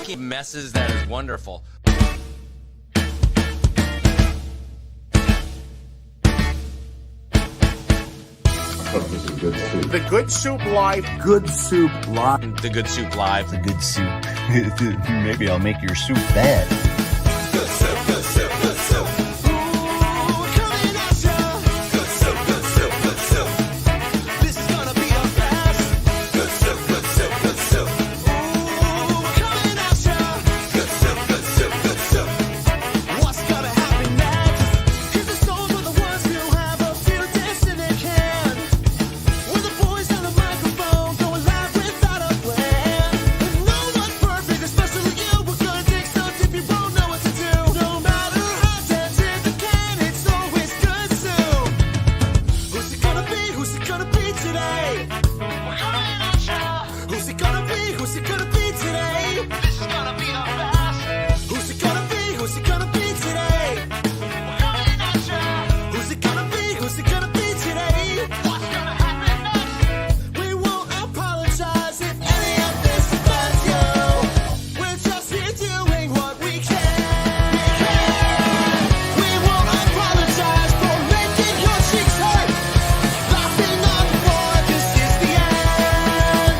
making messes that is wonderful. This is good soup. The Good Soup Live. Good Soup Live. The Good Soup Live. The Good Soup. Maybe I'll make your soup bad. Good soup, good soup, good soup. Good soup, good soup, good soup. This is gonna be a blast. Good soup, good soup, good soup. Good soup, good soup, good soup. What's gonna happen next? 'Cause the souls are the ones who have a few destiny can. We're the boys on the microphone, going live without a plan. And no one's perfect, especially you. We're gonna dig stuff if you won't know what to do. No matter how deep's in the can, it's always good soup. Who's it gonna be? Who's it gonna be today? We're coming at ya. Who's it gonna be? Who's it gonna be today? This is gonna be a blast. Who's it gonna be? Who's it gonna be today? We're coming at ya. Who's it gonna be? Who's it gonna be today? What's gonna happen next? We won't apologize if any of this offends you. We're just here doing what we can. We won't apologize for making your cheeks hurt. Laughing on the floor, this is the end.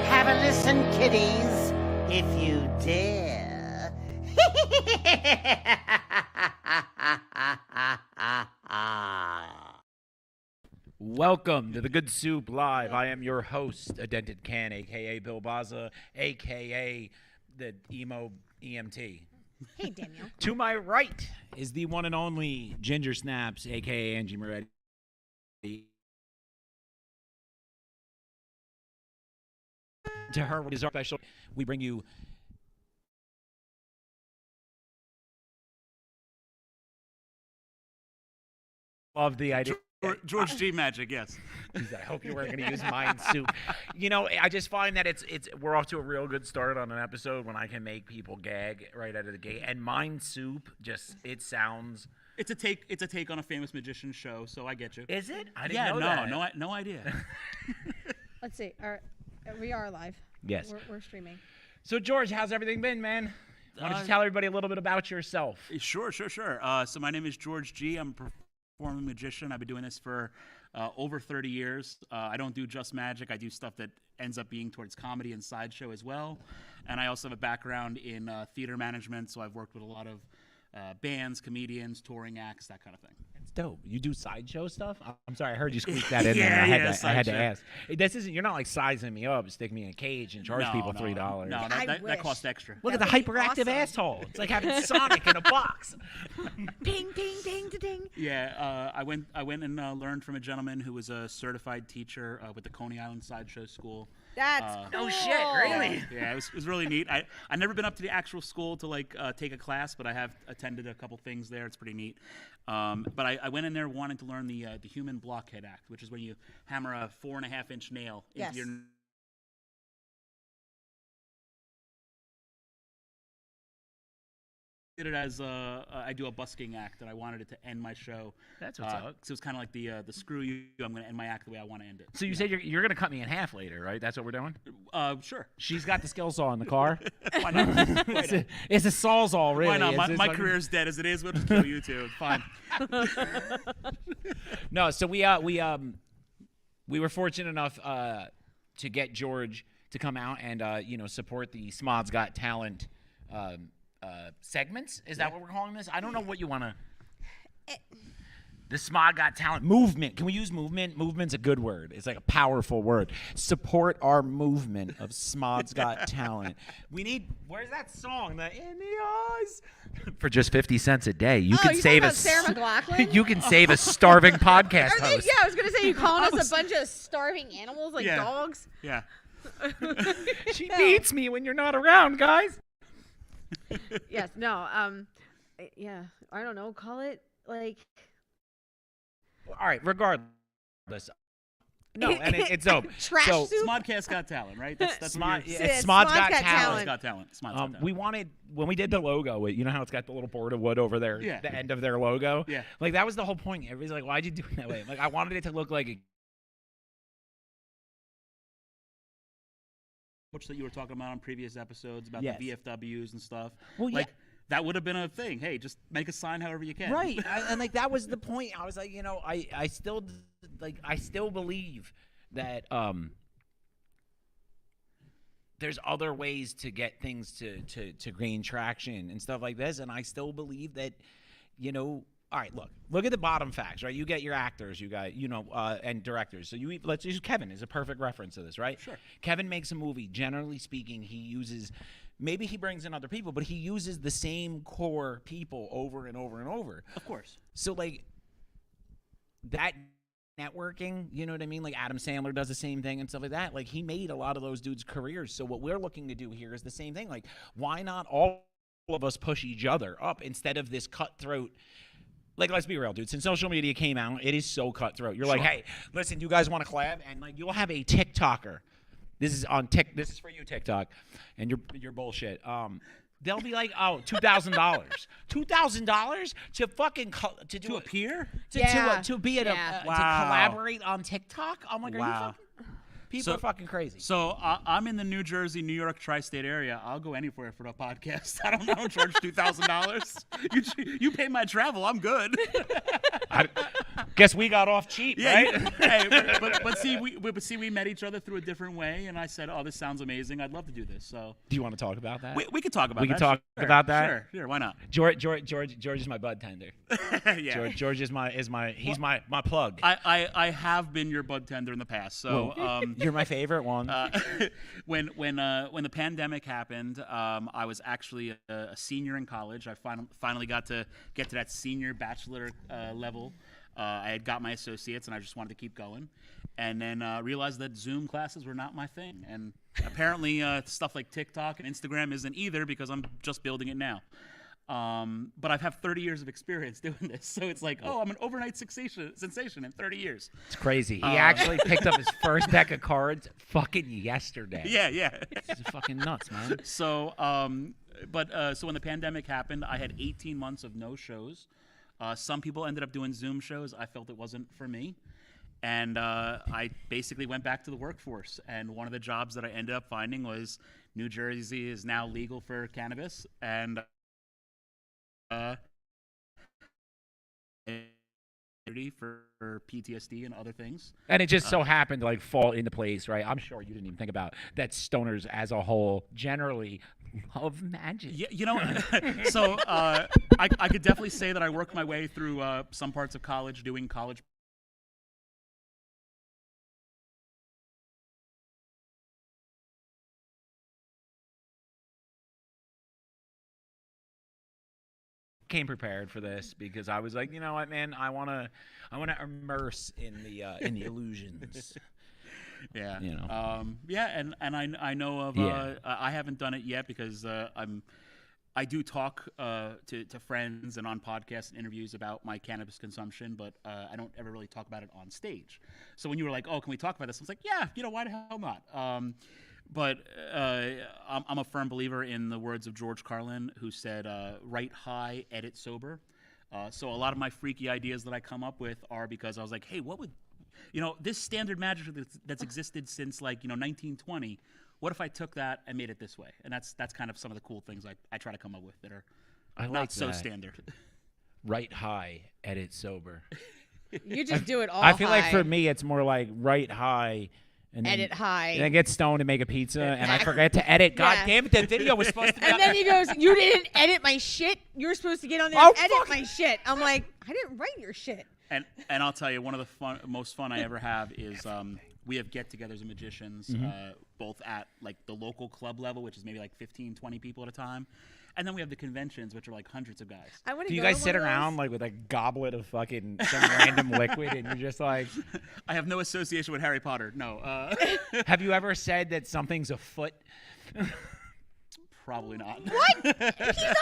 Have a listen, kiddies, if you dare. Welcome to the Good Soup Live. I am your host, A Dented Can, a.k.a. Bill Baza, a.k.a. the Emo EMT. Hey, Daniel. To my right is the one and only Ginger Snaps, a.k.a. Angie Moretti. To her, what is our special? We bring you love the idea. George G. Magic, yes. I hope you weren't going to use Mind Soup. You know, I just find that we're off to a real good start on an episode when I can make people gag right out of the gate. And Mind Soup, it sounds. It's a take on a famous magician show, so I get you. Is it? I didn't know that. No idea. Let's see. We are live. Yes. We're streaming. So, George, how's everything been, man? Why don't you tell everybody a little bit about yourself? Sure. So my name is George G. I'm a performing magician. I've been doing this for over 30 years. I don't do just magic. I do stuff that ends up being towards comedy and sideshow as well. And I also have a background in theater management, so I've worked with a lot of bands, comedians, touring acts, that kind of thing. It's dope. You do sideshow stuff? I'm sorry, I heard you squeak that in there. Yeah, I had to sideshow. ask. You're not like sizing me up, stick me in a cage and charge people $3. No, I that wish. costs extra. Look at That the would be hyperactive awesome. asshole. It's like having Sonic in a box. Ding, ding, ding, ding. Yeah, I went and learned from a gentleman who was a certified teacher with the Coney Island Sideshow School. That's cool. No shit, really? Yeah, it was really neat. I've never been up to the actual school to take a class, but I have attended a couple things there. It's pretty neat. But I went in there wanting to learn the human blockhead act, which is when you hammer a 4.5-inch nail Yes. into your. Did it as I do a busking act, and I wanted it to end my show. That's what's up. So it's kind of like the screw you. I'm going to end my act the way I want to end it. So you said you're going to cut me in half later, right? That's what we're doing? Sure. She's got the skill saw in the car. Why not? It's a sawzall, really. Why not? It's My like- career's dead as it is. We'll just kill you too. Fine. No, so we were fortunate enough to get George to come out and support the Smods Got Talent segments. Is that what we're calling this? I don't know what you want to. The Smod Got Talent movement. Can we use movement? Movement's a good word. It's like a powerful word. Support our movement of Smods Got Talent. We need. Where's that song? The In the Eyes. For just 50 cents a day, you can you save talking a. about Sarah McLachlan? You can save a starving podcast Are they, host. yeah, I was gonna say you calling us a bunch of starving animals like Yeah. dogs. Yeah. She beats me when you're not around, guys. Yes. No. Yeah. I don't know. Call it like. All right, regardless. No, and it's dope. Trash So, soup. Smodcast Got Talent, right? That's Smod, what you're- it's Smod's Smod's Got Got Talent. Talent. Smod's Got Talent. Smod's Got Talent. We wanted when we did the logo. You know how it's got the little board of wood over there, Yeah. the end of their logo. Yeah. Like that was the whole point. Everybody's like, "Why'd you do it that way?" Like I wanted it to look like a that you were talking about on previous episodes about Yes. the VFWs and stuff. Well, like that would have been a thing. Hey, just make a sign however you can. Right, and like that was the point. I was like, you know, I still believe that there's other ways to get things to gain traction and stuff like this, and I still believe that, you know. All right, look at the bottom facts, right? You get your actors, you got, you know, and directors. So let's use Kevin is a perfect reference to this, right? Sure. Kevin makes a movie. Generally speaking, he uses, maybe he brings in other people, but he uses the same core people over and over and over. Of course. So like that networking, you know what I mean? Like Adam Sandler does the same thing and stuff like that. Like he made a lot of those dudes' careers. So what we're looking to do here is the same thing. Like why not all of us push each other up instead of this cutthroat? Like, let's be real, dude. Since social media came out, it is so cutthroat. You're like, hey, listen, you guys want to collab? And like, you'll have a TikToker. This is on This is for you, TikTok, and your bullshit. They'll be like, oh, $2,000, $2,000 to fucking to appear to be at Yeah. to collaborate on TikTok. I'm like, are you Wow. fucking? People are fucking crazy. So I'm in the New Jersey, New York tri-state area. I'll go anywhere for the podcast. I don't charge $2,000. You pay my travel. I'm good. Guess we got off cheap, right? Hey, but see, we met each other through a different way, and I said, "Oh, this sounds amazing. I'd love to do this." So, Do you want to talk about that? we could talk about. We can that. talk Sure, about that? Sure. Why not? George is my bud tender. Yeah. George is my my plug. I have been your bud tender in the past. So You're my favorite one. when the pandemic happened, I was actually a senior in college. I finally got to that senior bachelor level. I had got my associates, and I just wanted to keep going. And then realized that Zoom classes were not my thing. And apparently stuff like TikTok and Instagram isn't either because I'm just building it now. But I've had 30 years of experience doing this. So it's like, oh, I'm an overnight sensation in 30 years. It's crazy. He actually picked up his first deck of cards fucking yesterday. Yeah. It's fucking nuts, man. So, so when the pandemic happened, I had 18 months of no shows. Some people ended up doing Zoom shows. I felt it wasn't for me. And I basically went back to the workforce. And one of the jobs that I ended up finding was New Jersey is now legal for cannabis. And for PTSD and other things. And it just so happened to like fall into place, right? I'm sure you didn't even think about that. Stoners as a whole generally love magic. Yeah, you know, so I could definitely say that I worked my way through some parts of college doing college. Came prepared for this because I was like, you know what, man, I wanna immerse in the illusions. Yeah. You know. And I know of. Yeah. I haven't done it yet because I do talk to friends and on podcasts and interviews about my cannabis consumption, but I don't ever really talk about it on stage. So when you were like, "Oh, can we talk about this?" I was like, "Yeah, you know, why the hell not?" But I'm a firm believer in the words of George Carlin, who said, "Write high, edit sober." So a lot of my freaky ideas that I come up with are because I was like, "Hey, what would, you know, this standard magic that's existed since like 1920? What if I took that and made it this way?" And that's kind of some of the cool things I try to come up with that are not so standard. Write high, edit sober. You just do it all. I feel like high. for me, it's more like write high. And then, Edit high. And then get stoned and make a pizza, and I forget to edit. God Yeah. damn it, that video was supposed to be. And then he goes, "You didn't edit my shit. You're supposed to get on there Oh, and edit fuck. my shit." I'm like, I didn't write your shit. And I'll tell you, one of the most fun I ever have is we have get-togethers of magicians, both at like the local club level, which is maybe like 15, 20 people at a time, and then we have the conventions, which are like hundreds of guys. I want Do to you go guys to sit one of around those. like with a goblet of fucking some random liquid, and you're just like, I have no association with Harry Potter. No, have you ever said that something's afoot? probably not. What? He's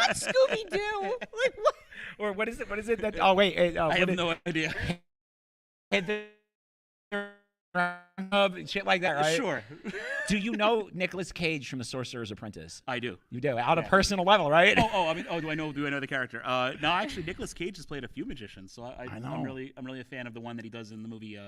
not Scooby Doo. Like what? Or what is it? What is it? That, oh wait, I have no idea. Shit like that, right? Sure, Do you know Nicolas Cage from The Sorcerer's Apprentice? I do. You do, on a personal level, right? I mean, do I know the character? No, actually, Nicolas Cage has played a few magicians, so I know. I'm really a fan of the one that he does in the movie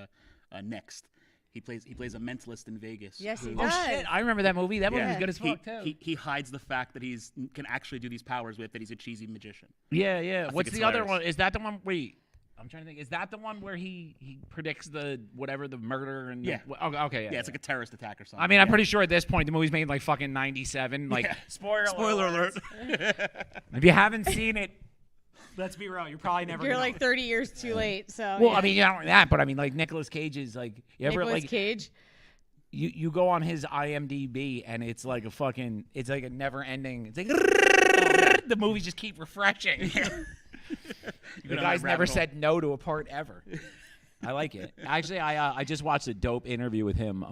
Next. He plays a mentalist in Vegas. Yes, he who- does. Shit, I remember that movie. That movie was good as he, fuck too. he hides the fact that he's can actually do these powers with that he's a cheesy magician. Yeah, yeah. think What's it's the other hilarious. one? Is that the one? Wait, I'm trying to think. Is that the one where he predicts the whatever the murder and Yeah. Okay, yeah. Yeah, it's like a terrorist attack or something. I mean, I'm Yeah. pretty sure at this point the movie's made like fucking 97. Like, Yeah. spoiler alert. If you haven't seen it, let's be real, you're probably never. You're gonna like 30 years too late. So. Well, yeah. I mean, you know that, but I mean, like Nicolas Cage is like, you ever Nicolas like Cage. you go on his IMDb and it's like a fucking, it's like a never ending. It's like the movies just keep refreshing. The guy's never said no to a part ever. I like it. Actually, I just watched a dope interview with him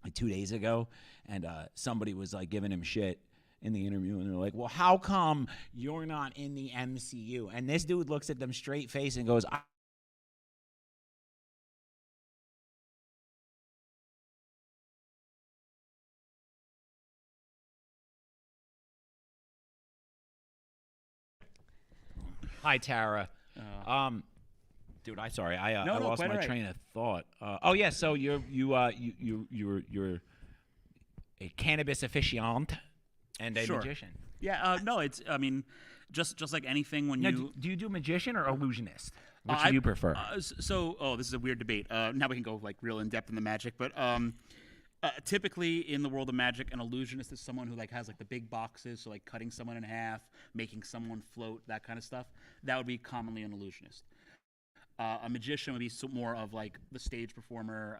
like 2 days ago, and somebody was like giving him shit in the interview, and they're like, "Well, how come you're not in the MCU?" And this dude looks at them straight face and goes, "Hi, Tara." Dude, I No, lost quite my all right. train of thought. Oh yeah, so you're a cannabis aficionado and a Sure. magician. Yeah, no, it's. I mean, just like anything, when Now, you. do you do magician or illusionist? Which I- do you prefer? So, this is a weird debate. Now we can go like real in depth in the magic, but typically in the world of magic, an illusionist is someone who like has like the big boxes, so like cutting someone in half, making someone float, that kind of stuff. That would be commonly an illusionist. A magician would be more of like the stage performer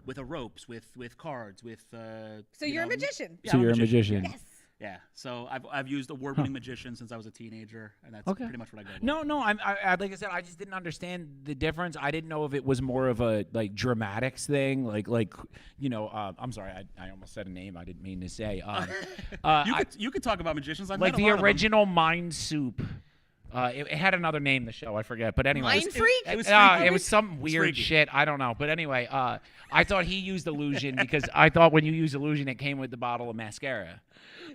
with a ropes, with cards, with. So you're a magician. Yeah, So I'm you're a magician. Yes. Yeah, so I've used award-winning magician since I was a teenager, and that's Okay. pretty much what I go. With. No, I like I said, I just didn't understand the difference. I didn't know if it was more of a like dramatics thing, like you know. I'm sorry, I almost said a name I didn't mean to say. You could talk about magicians. I've Like met a the lot of them. original Mind Soup. It had another name, the show. I forget. But anyway, Mind Freak? It was it freaky. was some weird freaky. shit. I don't know. But anyway, I thought he used illusion because I thought when you use illusion, it came with the bottle of mascara.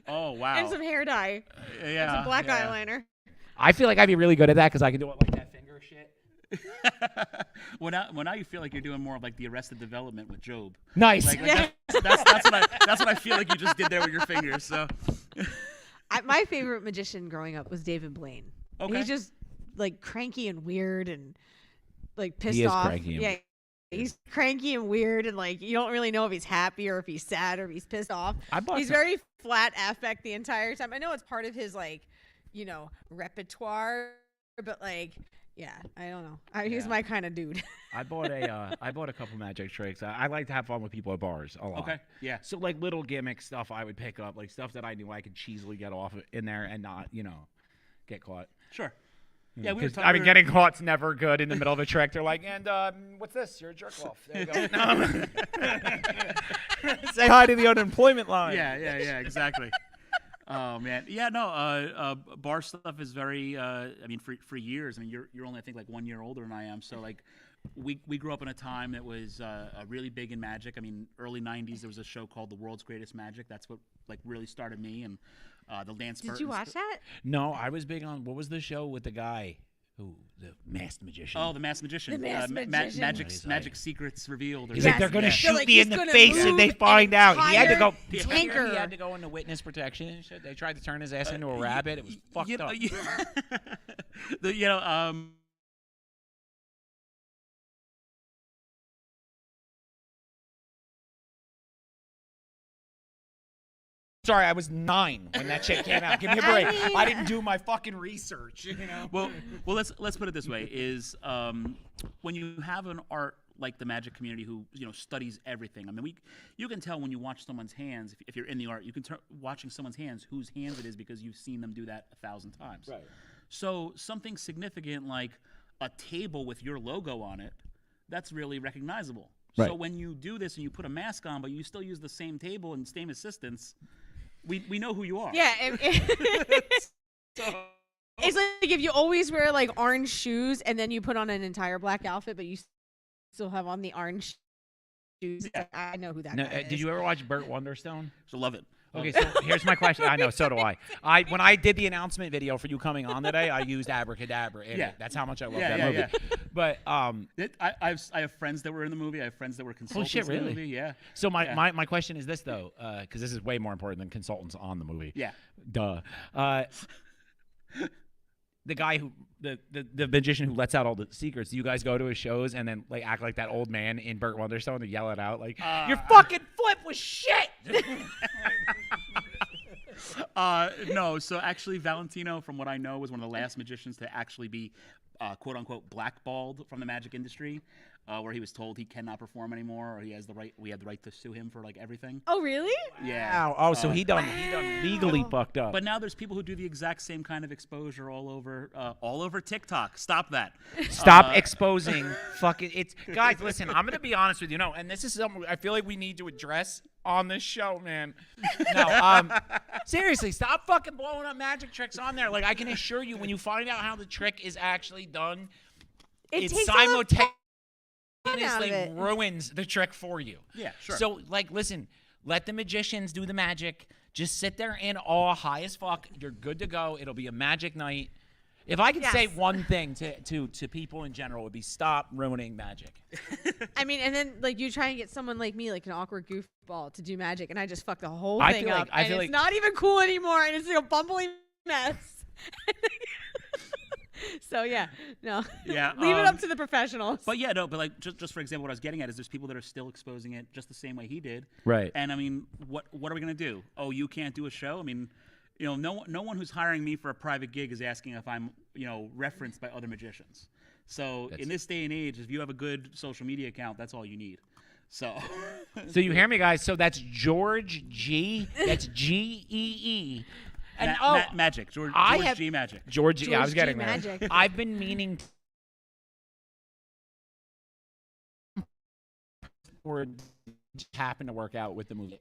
Oh wow. And some hair dye. Yeah. Some black yeah. eyeliner. I feel like I'd be really good at that because I can do it like that finger shit. Well, now you feel like you're doing more of like the Arrested Development with Job. Nice. Like, Yeah. that's what I feel like you just did there with your fingers. So. My favorite magician growing up was David Blaine. Okay. He's just like cranky and weird and like pissed He is off. cranky and yeah. He's cranky and weird and like you don't really know if he's happy or if he's sad or if he's pissed off. He's very flat affect the entire time. I know it's part of his like, you know, repertoire, but like, yeah, I don't know. He's my kind of dude. I bought a couple magic tricks. I like to have fun with people at bars a lot. Okay. Yeah. So like little gimmick stuff I would pick up, like stuff that I knew I could cheesily get off in there and not, you know, get caught. Sure. Yeah, we were 'Cause, talking. I mean, getting caught's never good in the middle of a trick. They're like, and what's this? You're a jerk off. There you go. Say hi to the unemployment line. Yeah, exactly. Oh man, yeah, no. Bar stuff is very. I mean, for years. I mean, you're only I think like 1 year older than I am. So like, we grew up in a time that was really big in magic. I mean, early '90s there was a show called The World's Greatest Magic. That's what like really started me and the Lance. Did you Burton watch that? No, I was big on what was the show with the guy who the masked magician. Oh, the Masked Magician. The Masked Magician. Magic's Magic Secrets Revealed. Or He's Yes, like, they're gonna yeah. shoot They're like, me he's in the gonna face if move they an find out. He had to go. entire tanker. He had to go into witness protection and shit. They tried to turn his ass into a rabbit. It was fucked up. Sorry, I was 9 when that shit came out. Give me a break. mean- I didn't do my fucking research. You know. well, let's put it this way: is when you have an art like the magic community who studies everything. I mean, you can tell when you watch someone's hands if you're in the art. You can watching someone's hands whose hands it is because you've seen them do that 1,000 times. Right. So something significant like a table with your logo on it, that's really recognizable. Right. So when you do this and you put a mask on, but you still use the same table and same assistants, we know who you are. Yeah. It's like if you always wear like orange shoes and then you put on an entire black outfit, but you still have on the orange shoes. I know who that No, guy is. did you ever watch Burt Wonderstone? So love it. Okay, so here's my question. I know, so do I. When I did the announcement video for you coming on today, I used Abracadabra in Yeah. it. That's how much I love Yeah, that yeah, movie. yeah. But I have friends that were in the movie. I have friends that were consultants in really? the movie. Yeah. so Yeah. my question is this though, because this is way more important than consultants on the movie. Yeah. Duh. The guy who the magician who lets out all the secrets. Do you guys go to his shows and then like act like that old man in Burt Wonderstone and yell it out like your fucking flip was shit? No. So actually, Valentino, from what I know, was one of the last magicians to actually be, quote unquote, blackballed from the magic industry, where he was told he cannot perform anymore, or we have the right to sue him for like everything. Oh, really? Yeah. Wow. Oh, so he done legally fucked up. But now there's people who do the exact same kind of exposure all over TikTok. Stop that. Stop exposing fucking it's guys, listen, I'm gonna be honest with you. No, and this is something I feel like we need to address on this show, man. No, seriously, stop fucking blowing up magic tricks on there. Like I can assure you, when you find out how the trick is actually done, it takes all the fun out of simultaneously it. ruins the trick for you. Yeah, sure. So, like, listen, let the magicians do the magic. Just sit there in awe, high as fuck. You're good to go. It'll be a magic night. If I could say Yes. one thing to people in general, it would be stop ruining magic. I mean, and then like you try and get someone like me, like an awkward goofball, to do magic, and I just fuck the whole I thing feel like- up, I and feel it's like- not even cool anymore, and it's like a bumbling mess. So yeah, no. Yeah, Leave it up to the professionals. But yeah, no, but like just for example, what I was getting at is there's people that are still exposing it just the same way he did. Right. And I mean, what are we gonna do? Oh, you can't do a show? I mean, no one who's hiring me for a private gig is asking if I'm referenced by other magicians. So in this day and age, if you have a good social media account, that's all you need. So. So you hear me, guys? So that's George G. That's G-E-E. And Magic. George G. Magic. George, yeah, I was George G. getting there. Magic. I've been meaning or just happen to work out with the movie.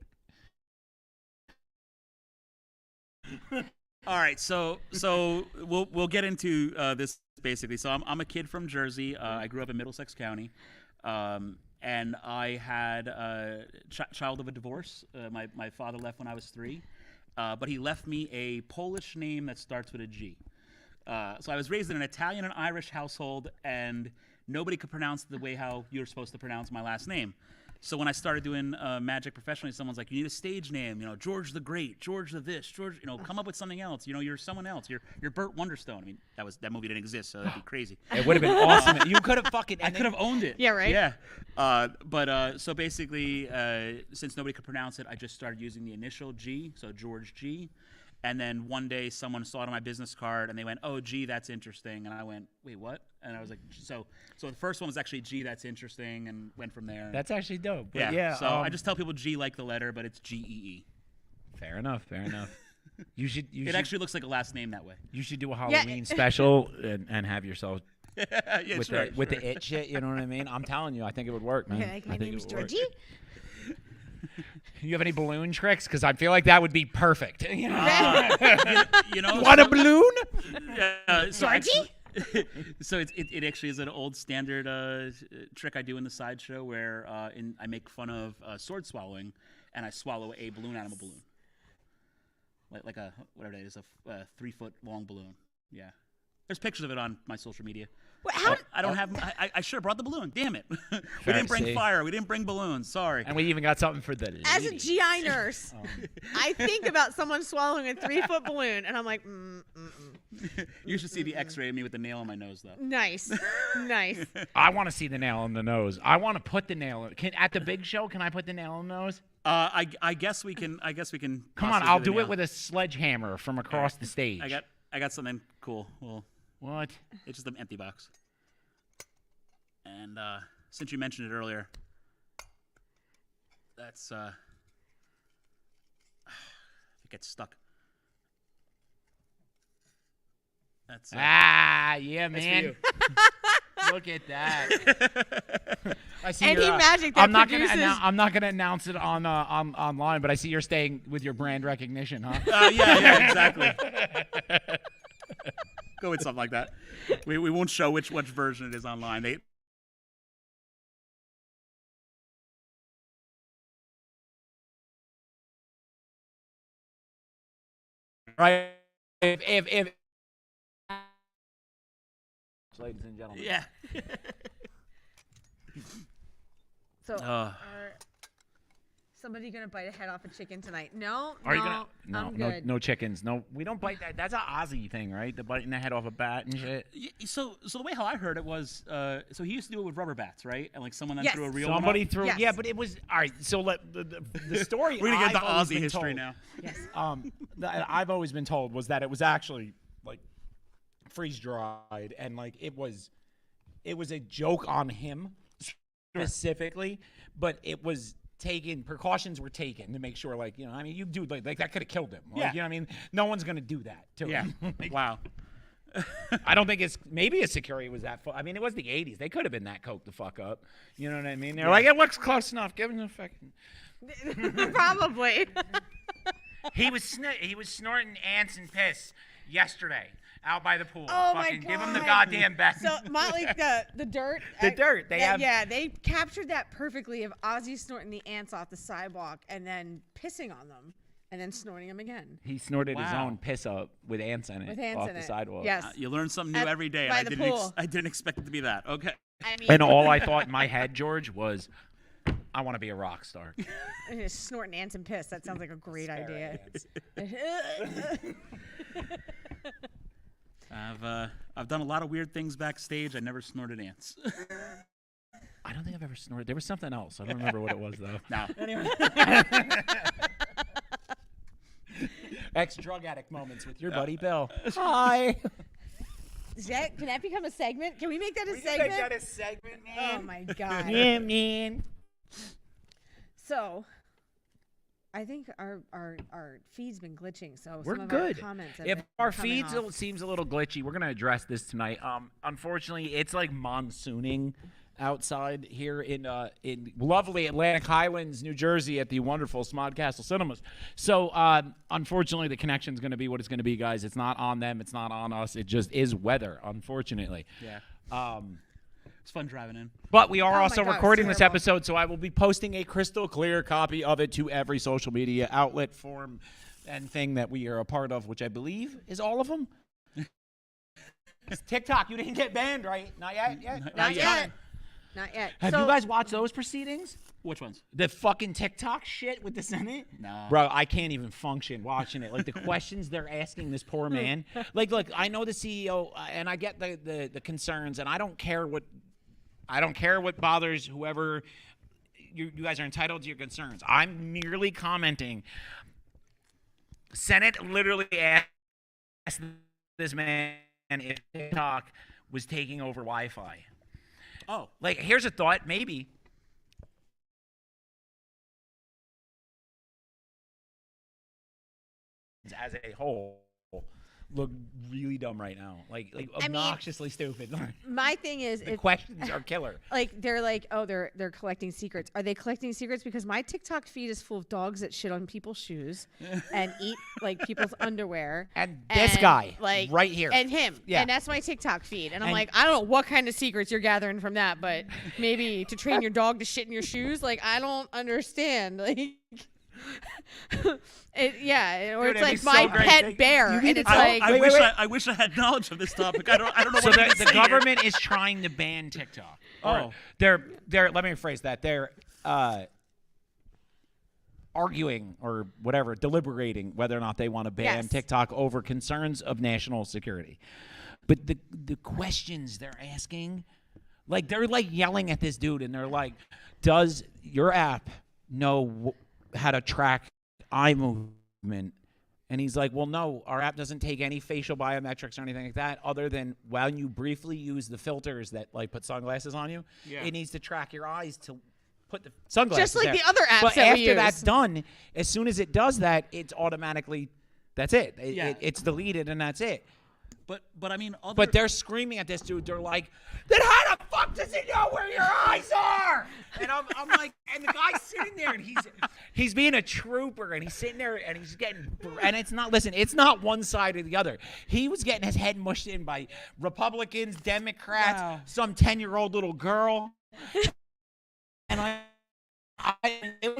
All right, so we'll get into this basically. So I'm a kid from Jersey. I grew up in Middlesex County, and I had a child of a divorce. My father left when I was 3, but he left me a Polish name that starts with a G. So I was raised in an Italian and Irish household, and nobody could pronounce the way how you're supposed to pronounce my last name. So when I started doing magic professionally, someone's like, "You need a stage name, George the Great, George the this, George, come up with something else. You're someone else. You're Burt Wonderstone." I mean, that movie didn't exist, so that'd be crazy. It would have been awesome. You could have fucking. I could have owned it. Yeah, right? Yeah. But so basically, since nobody could pronounce it, I just started using the initial G, so George G. And then one day someone saw it on my business card and they went, "Oh, gee, that's interesting." And I went, "Wait, what?" And I was like, so the first one was actually "Gee, that's interesting," and went from there. That's actually dope. But yeah. yeah. So I just tell people G like the letter, but it's G-E-E. Fair enough. Fair enough. You should. It actually looks like a last name that way. You should do a Halloween special and have yourself Yeah, with sure, the it shit. You know what I mean? I'm telling you, I think it would work, man. Okay, like, I my think name's it would work. Georgie. You have any balloon tricks? Because I feel like that would be perfect. You know. Want a balloon? So actually, so it actually is an old standard trick I do in the sideshow where I make fun of sword swallowing, and I swallow a balloon out of a balloon, like a whatever it is, a 3-foot long balloon. Yeah, there's pictures of it on my social media. I don't have. I should have brought the balloon. Damn it! We didn't bring fire. We didn't bring balloons. Sorry. And we even got something for the As a lady. GI nurse, I think about someone swallowing a 3-foot balloon, and I'm like, You should see the X-ray of me with the nail in my nose, though. nice, nice. I want to see the nail in the nose. I want to put the nail in. At the big show, can I put the nail in the nose? I guess we can. Come possibly on, I'll the do nail. it with a sledgehammer from across the stage. I got something cool. Well, What? it's just an empty box. And since you mentioned it earlier, that's it gets stuck. That's Yeah, that's for man. you. Look at that. I see Any you're, magic that I'm not produces- I'm not gonna announce it on online, but I see you're staying with your brand recognition, huh? Yeah, exactly. Go with something like that. We won't show which version it is online. right? If ladies and gentlemen. Yeah. So, are somebody gonna bite a head off a chicken tonight? No, Are you no, gonna? No, I'm no, good. no chickens. No, we don't bite that. That's an Aussie thing, right? The biting the head off a bat and shit. So the way how I heard it was, so he used to do it with rubber bats, right? And like someone then Yes. threw a real Somebody one up. threw. Yes. Yeah, but it was all right. So the story. We're gonna get I've the always Aussie been history told, now. Yes. That I've always been told was that it was actually like freeze dried and like it was a joke on him specifically, but it was precautions were taken to make sure, like, I mean, you do like that could have killed him. Like, Yeah. You know what I mean? No one's gonna do that to Yeah. him. Like, Wow. I don't think maybe his security was that. I mean, it was the 80s. They could have been that coke the fuck up. You know what I mean? They're like, it looks close enough. Give him a fucking. Probably. He was snorting ants and piss yesterday out by the pool. Oh my Fucking god! give him the goddamn best. So Motley, the dirt. The dirt, they have- Yeah, they captured that perfectly of Ozzy snorting the ants off the sidewalk and then pissing on them and then snorting them again. He snorted his Wow. own piss up with ants in it With ants off in the it. sidewalk. Yes. You learn something new At- every day. by And the pool. I didn't expect it to be that. Okay. I mean, And all I thought in my head, George, was, I want to be a rock star. just snorting ants and piss. That sounds like a great idea. I've done a lot of weird things backstage. I never snorted ants. I don't think I've ever snorted. There was something else. I don't remember what it was, though. No. Ex-drug addict moments with your buddy Bill. Hi. Can that become a segment? Can we make that a segment? a segment, Oh my god. Yeah, man. So, I think our feed's been glitching. So We're some of good. Our comments have If been our coming feed off. seems a little glitchy, we're gonna address this tonight. Unfortunately, it's like monsooning outside here in lovely Atlantic Highlands, New Jersey, at the wonderful Smod Castle Cinemas. So, unfortunately, the connection's gonna be what it's gonna be, guys. It's not on them. It's not on us. It just is weather, unfortunately. Yeah. It's fun driving in. But we are my also God, it's recording this terrible. episode, so I will be posting a crystal clear copy of it to every social media outlet, form, and thing that we are a part of, which I believe is all of them. It's TikTok, you didn't get banned, right? Not yet? Not yet. yet. Not yet. Have So- you guys watched those proceedings? Which ones? The fucking TikTok shit with the Senate? No. Bro, I can't even function watching it. Like, the questions they're asking this poor man. Like, look, I know the CEO, and I get the concerns, and I don't care what bothers whoever. You guys are entitled to your concerns. I'm merely commenting. Senate literally asked this man if TikTok was taking over Wi-Fi. Oh. Like, here's a thought, maybe. As a whole, look really dumb right now. Like I mean, obnoxiously stupid. My thing is, The if questions are killer. like they're like, oh, they're collecting secrets. Are they collecting secrets because my TikTok feed is full of dogs that shit on people's shoes and eat like people's underwear? And this guy, like right here. and him, Yeah. and that's my TikTok feed. And I'm And- like, I don't know what kind of secrets you're gathering from that, but maybe to train your dog to shit in your shoes. Like, I don't understand. Like. Or Dude, it's it'd like be my so great. pet bear, You and need it's to tell- like, I wish I had knowledge of this topic. I don't know So what I'm the saying here. government is trying to ban TikTok. Or Oh. they're let me rephrase that. They're arguing or whatever, deliberating whether or not they want to ban Yes. TikTok over concerns of national security. But the questions they're asking, like they're like yelling at this dude, and they're like, "Does your app know how to track eye movement?" And he's like, well, no, our app doesn't take any facial biometrics or anything like that, other than when you briefly use the filters that like put sunglasses on you, it needs to track your eyes to put the sunglasses Just like there. the other apps But that we after that's use. done, as soon as it does that, it's automatically, that's it. Yeah. It's deleted and that's it. But I mean, other. But they're screaming at this dude. They're like, then how the fuck does he know where your eyes are? And I'm like, and the guy's sitting there and he's being a trooper and he's sitting there and he's getting, and it's not, listen, it's not one side or the other. He was getting his head mushed in by Republicans, Democrats, Wow. some 10-year-old little girl. And It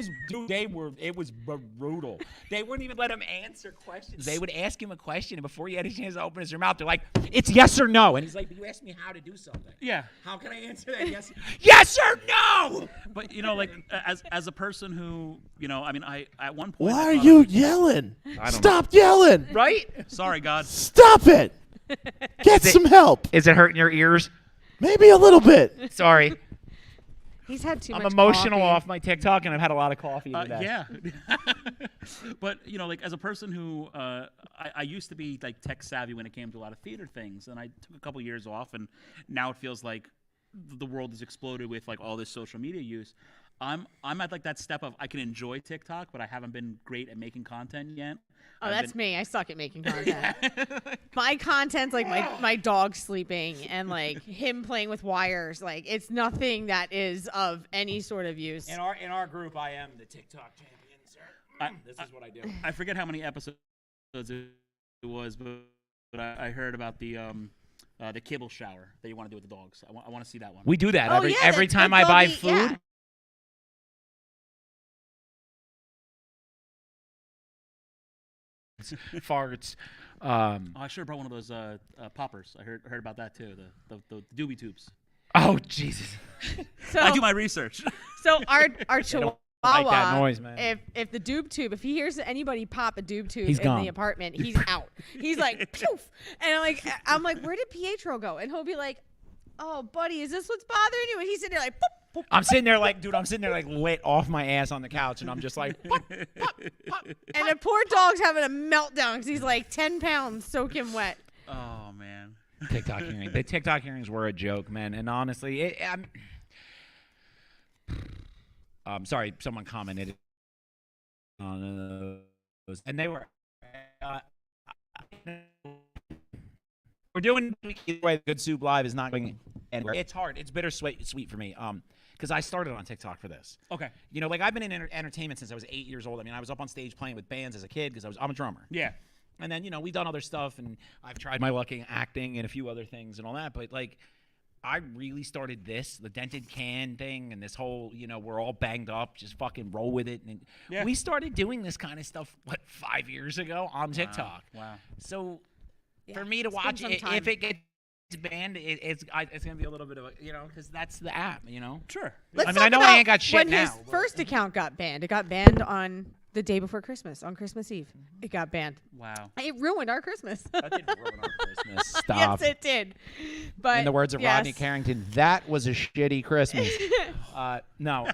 was brutal. They wouldn't even let him answer questions. They would ask him a question, and before he had a chance to open his mouth, they're like, "It's yes or no," and he's like, "You asked me how to do something. Yeah. How can I answer that? Yes or no?" But like as a person who I mean I at one point. Why I are thought you yelling? Stop yelling. Right? Sorry, God. Stop it. Get some help. Is it hurting your ears? Maybe a little bit. Sorry. He's had too I'm much emotional coffee. off my TikTok, and I've had a lot of coffee today. Yeah. But like as a person who I used to be like tech savvy when it came to a lot of theater things, and I took a couple years off, and now it feels like the world has exploded with like all this social media use. I'm at like that step of I can enjoy TikTok, but I haven't been great at making content yet. Oh, that's me. I suck at making content. My content's like my dog sleeping and like him playing with wires. Like it's nothing that is of any sort of use. In our group, I am the TikTok champion, sir. This is what I do. I forget how many episodes it was, but I heard about the kibble shower that you want to do with the dogs. I want to see that one. We do that Oh, yeah, every the time I buy doggy- food. yeah. Farts. I should have brought one of those poppers. I heard about that too. The doobie tubes. Oh Jesus! So, I do my research. so our chihuahua, like that noise, man. if the doob tube, if he hears anybody pop a doob tube He's in gone. the apartment, he's out. He's like, poof. And I'm like, where did Pietro go? And he'll be like, oh, buddy, is this what's bothering you? And he's sitting there like, poop, poop. I'm sitting there like, dude, lit off my ass on the couch, and I'm just like, pop, pop, pop. And the poor dog's having a meltdown because he's like 10 pounds soaking wet. Oh man. TikTok hearings. The TikTok hearings were a joke, man. And honestly, I'm sorry, someone commented on those, and they were. We're doing either way. Good Soup Live is not going anywhere. It's hard. It's bittersweet for me. Because I started on TikTok for this. Okay. Like I've been in entertainment since I was 8 years old. I mean, I was up on stage playing with bands as a kid because I'm a drummer. Yeah. And then, we've done other stuff, and I've tried my luck in acting and a few other things and all that. But, like, I really started the dented can thing, and this whole, we're all banged up, just fucking roll with it. And Yeah. we started doing this kind of stuff, 5 years ago on TikTok. Wow. So, for Yeah, me to it's been watch some it, time. if it gets banned, it's going to be a little bit of a, because that's the app, Sure. Let's I mean, I talk know I about ain't got shit when now, his but- first account got banned. It got banned on the day before Christmas, on Christmas Eve. It got banned. Wow. It ruined our Christmas. That did ruin our Christmas. Stop. Yes, it did. But In the words of yes. Rodney Carrington, that was a shitty Christmas. No.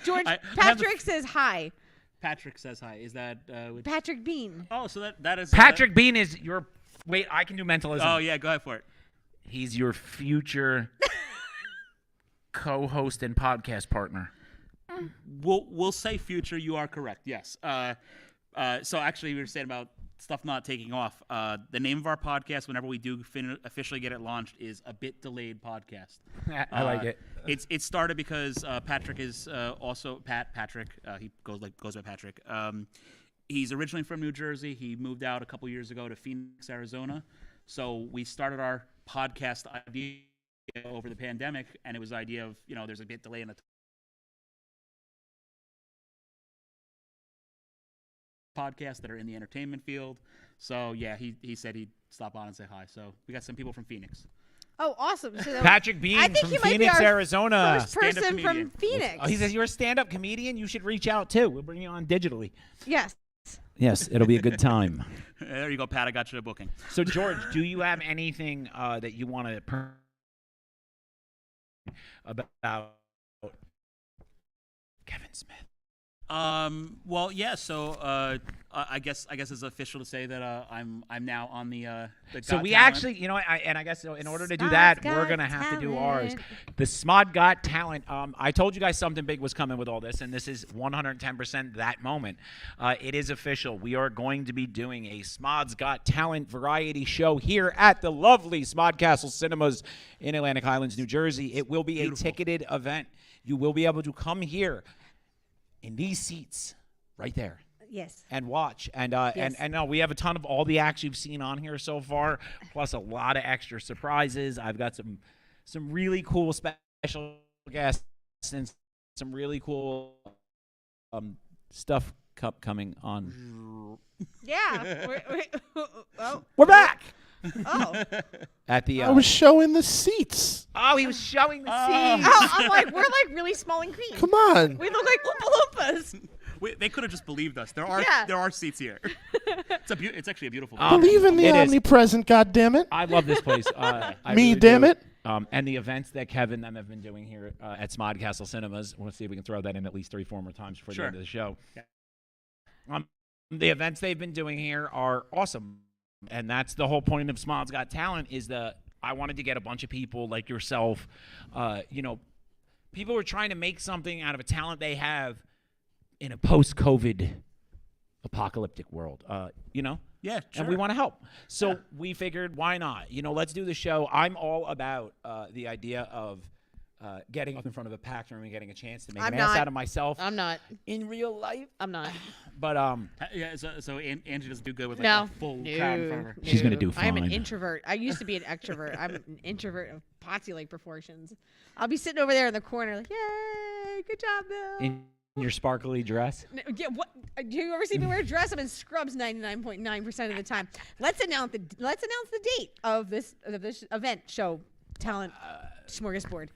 George I have the- Patrick says hi. Patrick says hi. Is that with Patrick Bean. Oh, so that is Patrick Bean is your. Wait, I can do mentalism. Oh yeah, go ahead for it. He's your future co-host and podcast partner. We'll say future. You are correct. Yes. So actually, we were saying about stuff not taking off. The name of our podcast, whenever we do officially get it launched, is A Bit Delayed Podcast. I like it. It started because Patrick is also Patrick. He goes by Patrick. He's originally from New Jersey. He moved out a couple years ago to Phoenix, Arizona. So we started our podcast idea over the pandemic, and it was the idea of there's a bit delay in the podcasts that are in the entertainment field. So yeah, he said he'd stop on and say hi. So we got some people from Phoenix. Oh, awesome. So that Patrick Bean I think from he might Phoenix, be our Arizona. first Stand-up person comedian. from Phoenix. Oh, he says you're a stand-up comedian. You should reach out too. We'll bring you on digitally. Yes. Yes, it'll be a good time. There you go, Pat. I got you a booking. So George, do you have anything that you want to about Kevin Smith? Well, yeah. So I guess it's official to say that I'm now on the So Got we Talent. actually, I guess so in order to do Smod's that, Got we're gonna have to do ours. Talent. The Smod Got Talent. I told you guys something big was coming with all this, and this is 110% that moment. It is official. We are going to be doing a Smod's Got Talent variety show here at the lovely Smodcastle Cinemas in Atlantic Highlands, New Jersey. It will be a ticketed event. You will be able to come here in these seats right there Yes. and watch. And Yes. and no, we have a ton of all the acts you've seen on here so far, plus a lot of extra surprises. I've got some really cool special guests and some really cool stuff coming on. Yeah. We're back Oh. at the. I was showing the seats. Oh, he was showing the scenes. Oh, I'm like, we're like really small and green. Come on. We look like Oompa Loompas. They could have just believed us. There are seats here. It's actually a beautiful. Believe in the it is. omnipresent, goddammit. I love this place. I Me, really damn do. it. And the events that Kevin and them have been doing here at Smod Castle Cinemas. We'll see if we can throw that in at least 3-4 more times before the end of the show. Yeah. The events they've been doing here are awesome. And that's the whole point of Smod's Got Talent is I wanted to get a bunch of people like yourself, people who are trying to make something out of a talent they have in a post-COVID apocalyptic world, Yeah, sure. and we want to help. So we figured, why not? Let's do the show. I'm all about the idea of getting up in front of a packed room and getting a chance to make an ass out of myself. I'm not. In real life. I'm not. But Yeah, so Angie doesn't do good with like No. a full crowd in front of her. She's gonna do I'm an fine. introvert. I used to be an extrovert. I'm an introvert of Potsy-like proportions. I'll be sitting over there in the corner like, yay, good job, Bill. in your sparkly dress. Yeah, what? Do you ever see me wear a dress? I'm in scrubs 99.9% of the time. Let's announce the date of this event show, Talent Smorgasbord.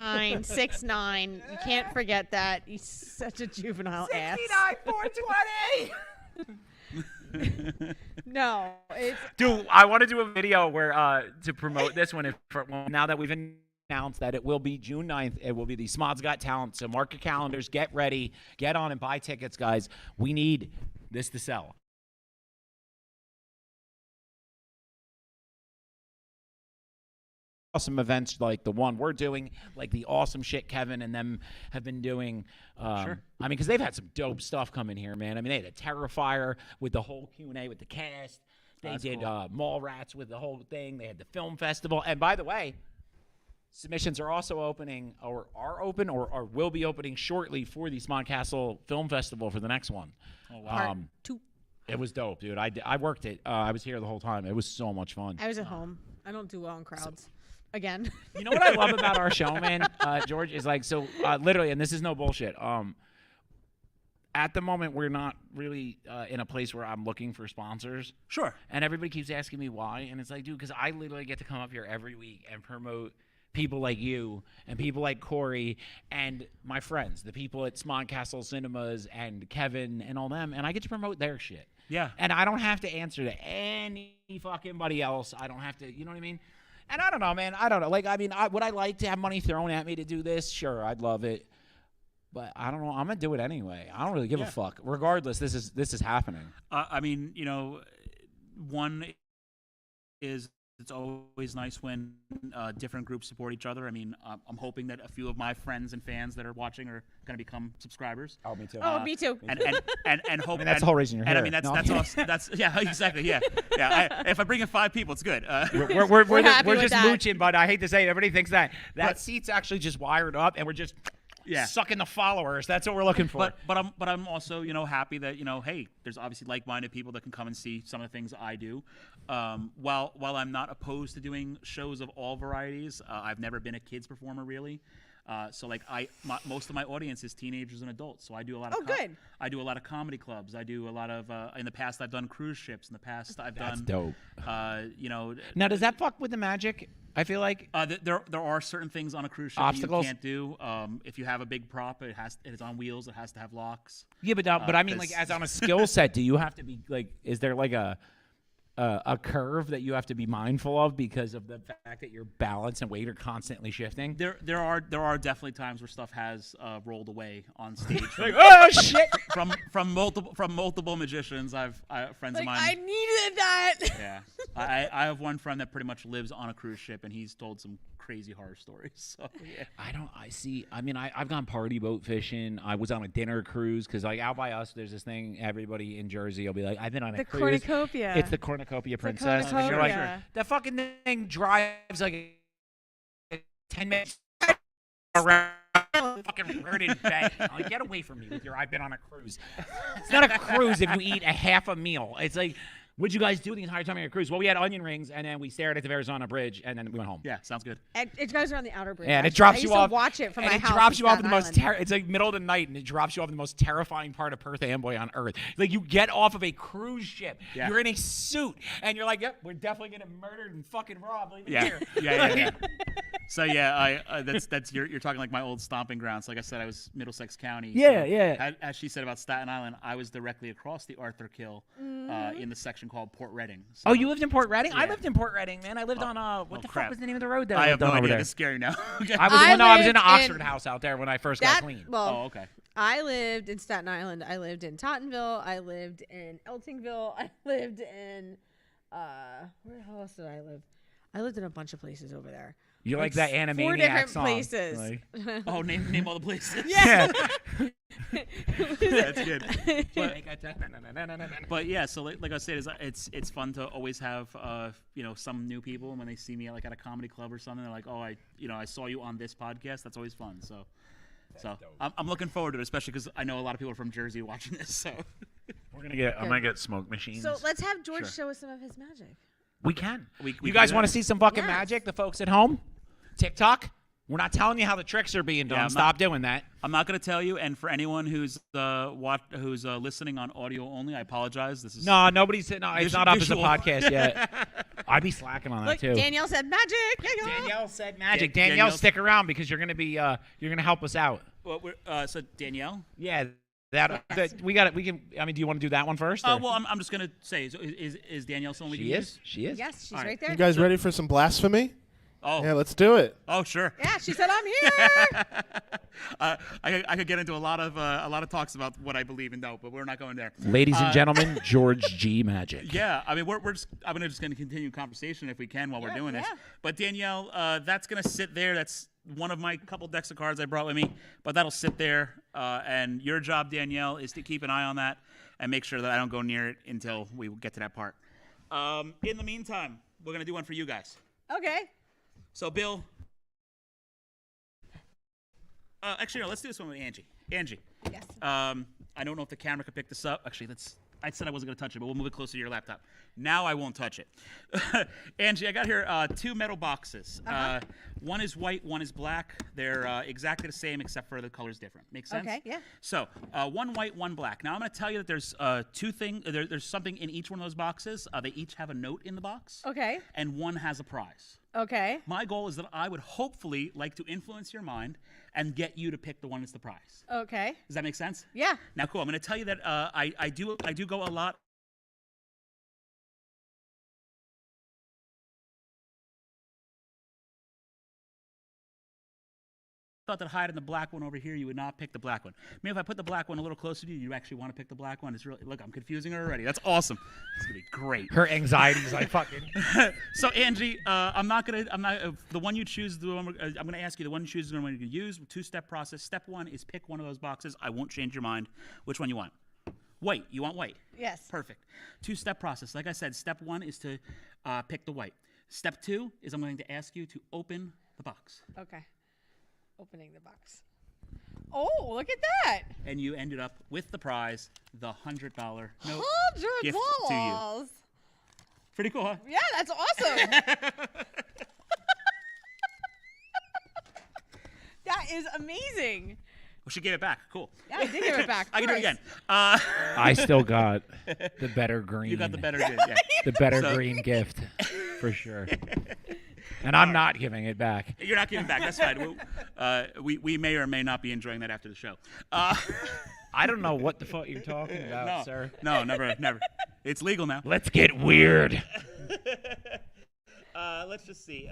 Nine, 6'9". You can't forget that. He's such a juvenile ass. 420. No, it's Dude, I want to do a video where to promote this one. Now that we've announced that it will be June 9th, it will be the Smod's Got Talent. So mark your calendars, get ready, get on and buy tickets, guys. We need this to sell. Awesome events like the one we're doing, like the awesome shit Kevin and them have been doing. Sure. I mean, because they've had some dope stuff coming here, man. I mean, they had a Terrifier with the whole Q&A with the cast. They did Mall Rats with the whole thing. They had the film festival. And by the way, submissions are also opening, or are open, or will be opening shortly for the Smod Castle Film Festival for the next one. Oh, wow. part 2. It was dope, dude. I worked it. I was here the whole time. It was so much fun. I was at home. I don't do well in crowds. Again. You know what I love about our show, man, George, is like, so literally, and this is no bullshit. At the moment, we're not really in a place where I'm looking for sponsors. Sure. And everybody keeps asking me why. And it's like, dude, because I literally get to come up here every week and promote people like you and people like Corey and my friends, the people at Smod Castle Cinemas and Kevin and all them. And I get to promote their shit. Yeah. And I don't have to answer to any fucking buddy else. I don't have to, you know what I mean? And I don't know, man. I don't know. Like, I mean, would I like to have money thrown at me to do this? Sure, I'd love it. But I don't know. I'm gonna do it anyway. I don't really give a fuck. Regardless, this is happening. I mean, one is it's always nice when different groups support each other. I mean, I'm hoping that a few of my friends and fans that are watching are going to become subscribers. Oh, me too. Oh, me too. And hope. I mean, that's the whole reason you're and here. I mean, that's No, that's I'm awesome. That's yeah, exactly. Yeah. If I bring in 5 people, it's good. We're happy with just that. mooching, but I hate to say it. Everybody thinks that seat's actually just wired up, and we're just sucking the followers. That's what we're looking for. But I'm also happy that hey, there's obviously like-minded people that can come and see some of the things I do. While I'm not opposed to doing shows of all varieties, I've never been a kids performer really. So like most of my audience is teenagers and adults. So I do a lot of good. I do a lot of comedy clubs. I do a lot of in the past I've done cruise ships. In the past I've That's done dope. Now, does that fuck with the magic? I feel like there are certain things on a cruise ship obstacles that you can't do. If you have a big prop, it is on wheels. It has to have locks. Yeah, but I mean, like, as on a skill set, do you have to be like? Is there like a curve that you have to be mindful of because of the fact that your balance and weight are constantly shifting? There are definitely times where stuff has rolled away on stage. Like, oh shit! from multiple magicians. Friends of mine. I needed that. Yeah, I have one friend that pretty much lives on a cruise ship, and he's told some crazy horror stories. So yeah. I mean, I've gone party boat fishing. I was on a dinner cruise because like out by us, there's this thing. Everybody in Jersey will be like, I've been on a cruise. Cornucopia. It's the Cornucopia Princess. And you're like, Cornucopia. that fucking thing drives like 10 minutes around fucking rooted bed. Like, get away from me with your I've been on a cruise. It's not a cruise if you eat a half a meal. It's like, what'd you guys do the entire time on your cruise? Well, we had onion rings, and then we stared at the Verrazano Bridge, and then we went home. Yeah, sounds good. And it goes around the outer bridge. Yeah, and it actually. drops I you used off. to watch it from and my it house. drops you in off in the Staten most. Island. It's like middle of the night, and it drops you off in the most terrifying part of Perth Amboy on Earth. Like, you get off of a cruise ship, Yeah. you're in a suit, and you're like, "Yep, we're definitely getting murdered and fucking robbed." Leave it Yeah, here. yeah. So yeah, that's you're talking like my old stomping grounds. Like I said, I was Middlesex County. Yeah, so yeah. As she said about Staten Island, I was directly across the Arthur Kill in the section called Port Reading. So, Oh, you lived in Port Reading? I Yeah. lived in Port Reading, man. I lived on what the crap. fuck was the name of the road that I have lived no on over idea. there? It's scary now. Okay. I I was in lived an Oxford in- house out there when I first got clean. Well, Oh, okay. I lived in Staten Island. I lived in Tottenville. I lived in Eltingville. I lived in where else did I live? I lived in a bunch of places over there. You like that Animaniacs 4 different song? places. Like- Oh, name all the places. Yeah. That's good. But yeah, so like I said, it's fun to always have some new people, and when they see me at a comedy club or something, they're like, oh, I saw you on this podcast. That's always fun. So I'm looking forward to it, especially because I know a lot of people are from Jersey watching this. So I'm gonna get smoke machines. So let's have George show us some of his magic. We can. We You can guys do want to that. see some fucking Yes. magic? The folks at home, TikTok. We're not telling you how the tricks are being done. I'm Stop doing that. I'm not going to tell you. And for anyone who's listening on audio only, I apologize. This is No, nobody's. No, it's not up as a visual. podcast yet. I'd be slacking on that Look, too. Danielle said magic. Yeah. Danielle said magic. Danielle- Danielle, stick around because you're gonna be you're gonna help us out. Well, so Danielle. Yeah, that we got it. We can. I mean, do you want to do that one first? Oh or- well, I'm just gonna say, is Danielle someone we she can is. use? She is. Yes, she's All right. right there. You guys ready for some blasphemy? Oh, Yeah, let's do it. oh sure. Yeah, she said I'm here. I could get into a lot of talks about what I believe in, though, but we're not going there. Ladies and gentlemen, George G. Magic. Yeah, I mean, I'm just gonna continue conversation if we can while we're doing this. yeah. But Danielle, that's gonna sit there. That's one of my couple decks of cards I brought with me, but that'll sit there. And your job, Danielle, is to keep an eye on that and make sure that I don't go near it until we get to that part. In the meantime, we're gonna do one for you guys. Okay. So, Bill. Actually, no. Let's do this one with Angie. Angie. Yes. I don't know if the camera could pick this up. Actually, I said I wasn't going to touch it, but we'll move it closer to your laptop. Now I won't touch it. Angie, I got here 2 metal boxes. One is white, one is black. They're exactly the same except for the color's different. Make sense? Okay, yeah. So, one white, one black. Now I'm going to tell you that there's there's something in each one of those boxes. They each have a note in the box. Okay. And one has a prize. Okay. My goal is that I would hopefully like to influence your mind and get you to pick the one that's the prize. Okay. Does that make sense? Yeah. Now, cool. I'm going to tell you that I do go a lot. Thought that hide in the black one over here, you would not pick the black one. Maybe if I put the black one a little closer to you, you actually want to pick the black one. It's really look. I'm confusing her already. That's awesome. It's gonna be great. Her anxiety is like fucking. So Angie, the one you choose. I'm gonna ask you the one you choose is the one you're gonna use. 2-step process. Step 1 is pick one of those boxes. I won't change your mind. Which one you want? White. You want white? Yes. Perfect. 2-step process. Like I said, step 1 is to pick the white. Step 2 is I'm going to ask you to open the box. Okay. Opening the box. Oh, look at that. And you ended up with the prize, the $100 note gift $100. to you. Pretty cool, huh? Yeah, that's awesome. That is amazing. Well, she gave it back. Cool. Yeah, I did give it back. I can do it again. I still got the better green. You got the better good. Yeah. The better So- green gift, for sure. And I'm not giving it back. You're not giving back. That's fine. We may or may not be enjoying that after the show. I don't know what the fuck you're talking about, No, sir. no, never. It's legal now. Let's get weird. Let's just see.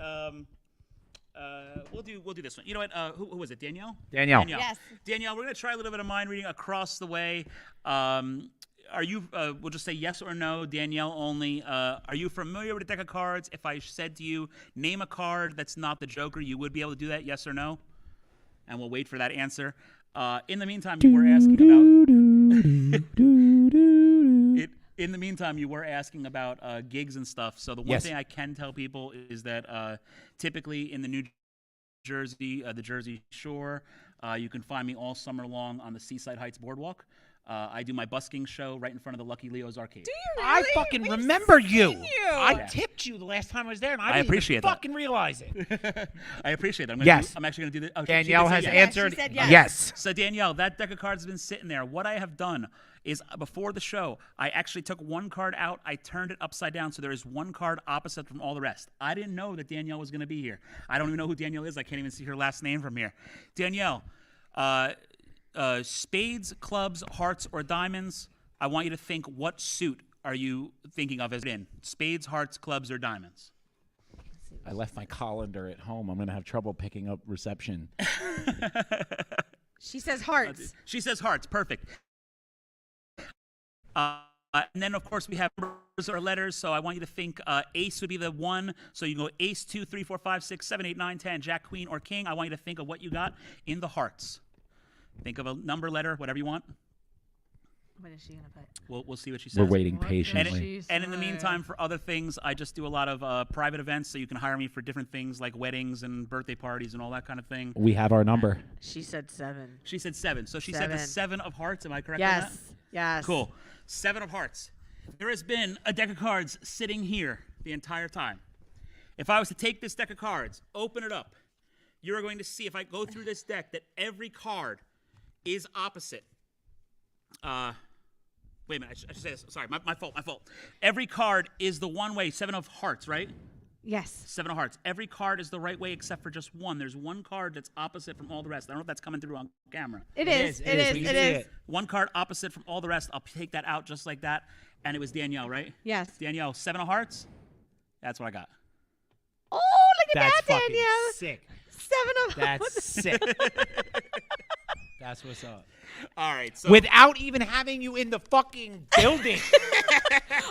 We'll do this one. You know what? Who was it? Danielle? Danielle. Yes. Danielle, we're gonna try a little bit of mind reading across the way. Are you? We'll just say yes or no. Danielle only. Are you familiar with a deck of cards? If I said to you, name a card that's not the Joker, you would be able to do that. Yes or no? And we'll wait for that answer. In the meantime, you were asking about. In the meantime, you were asking about gigs and stuff. So the one Yes. thing I can tell people is that typically in the New Jersey, the Jersey Shore. You can find me all summer long on the Seaside Heights Boardwalk. I do my busking show right in front of the Lucky Leo's Arcade. Do you I really? fucking We've remember you. seen you. I tipped you the last time I was there, and I didn't appreciate even that. fucking realize it. I appreciate that. Yes. I'm actually going to do this. Danielle has yes. answered She said yes. yes. So Danielle, that deck of cards has been sitting there. What I have done is before the show, I actually took one card out. I turned it upside down, so there is one card opposite from all the rest. I didn't know that Danielle was going to be here. I don't even know who Danielle is. I can't even see her last name from here. Danielle, spades, clubs, hearts, or diamonds. I want you to think, what suit are you thinking of as in? Spades, hearts, clubs, or diamonds? I left my colander at home. I'm going to have trouble picking up reception. She says hearts. She says hearts. Perfect. And then, of course, we have numbers or letters. So I want you to think ace would be the 1. So you go ace, 2, 3, 4, 5, 6, 7, 8, 9, 10, jack, queen, or king. I want you to think of what you got in the hearts. Think of a number, letter, whatever you want. What is she gonna put? We'll see what she says. We're waiting What does patiently. she And in the say? meantime, for other things, I just do a lot of private events, so you can hire me for different things like weddings and birthday parties and all that kind of thing. We have our number. She said 7. She said 7. So she said the 7 of hearts. Am I correct on that? Yes. Yes. Cool. 7 of hearts. There has been a deck of cards sitting here the entire time. If I was to take this deck of cards, open it up, you're going to see, if I go through this deck, that every card is opposite. Wait a minute, I should say this. Sorry, my fault. Every card is the one way, 7 of hearts, right? Yes. 7 of hearts. Every card is the right way except for just one. There's one card that's opposite from all the rest. I don't know if that's coming through on camera. It is. It is. We It can is. see it. One card opposite from all the rest. I'll take that out just like that. And it was Danielle, right? Yes. Danielle, 7 of hearts. That's what I got. Oh, look at That's that, fucking Danielle. sick. 7 of That's sick. That's what's up. All right. So Without even having you in the fucking building.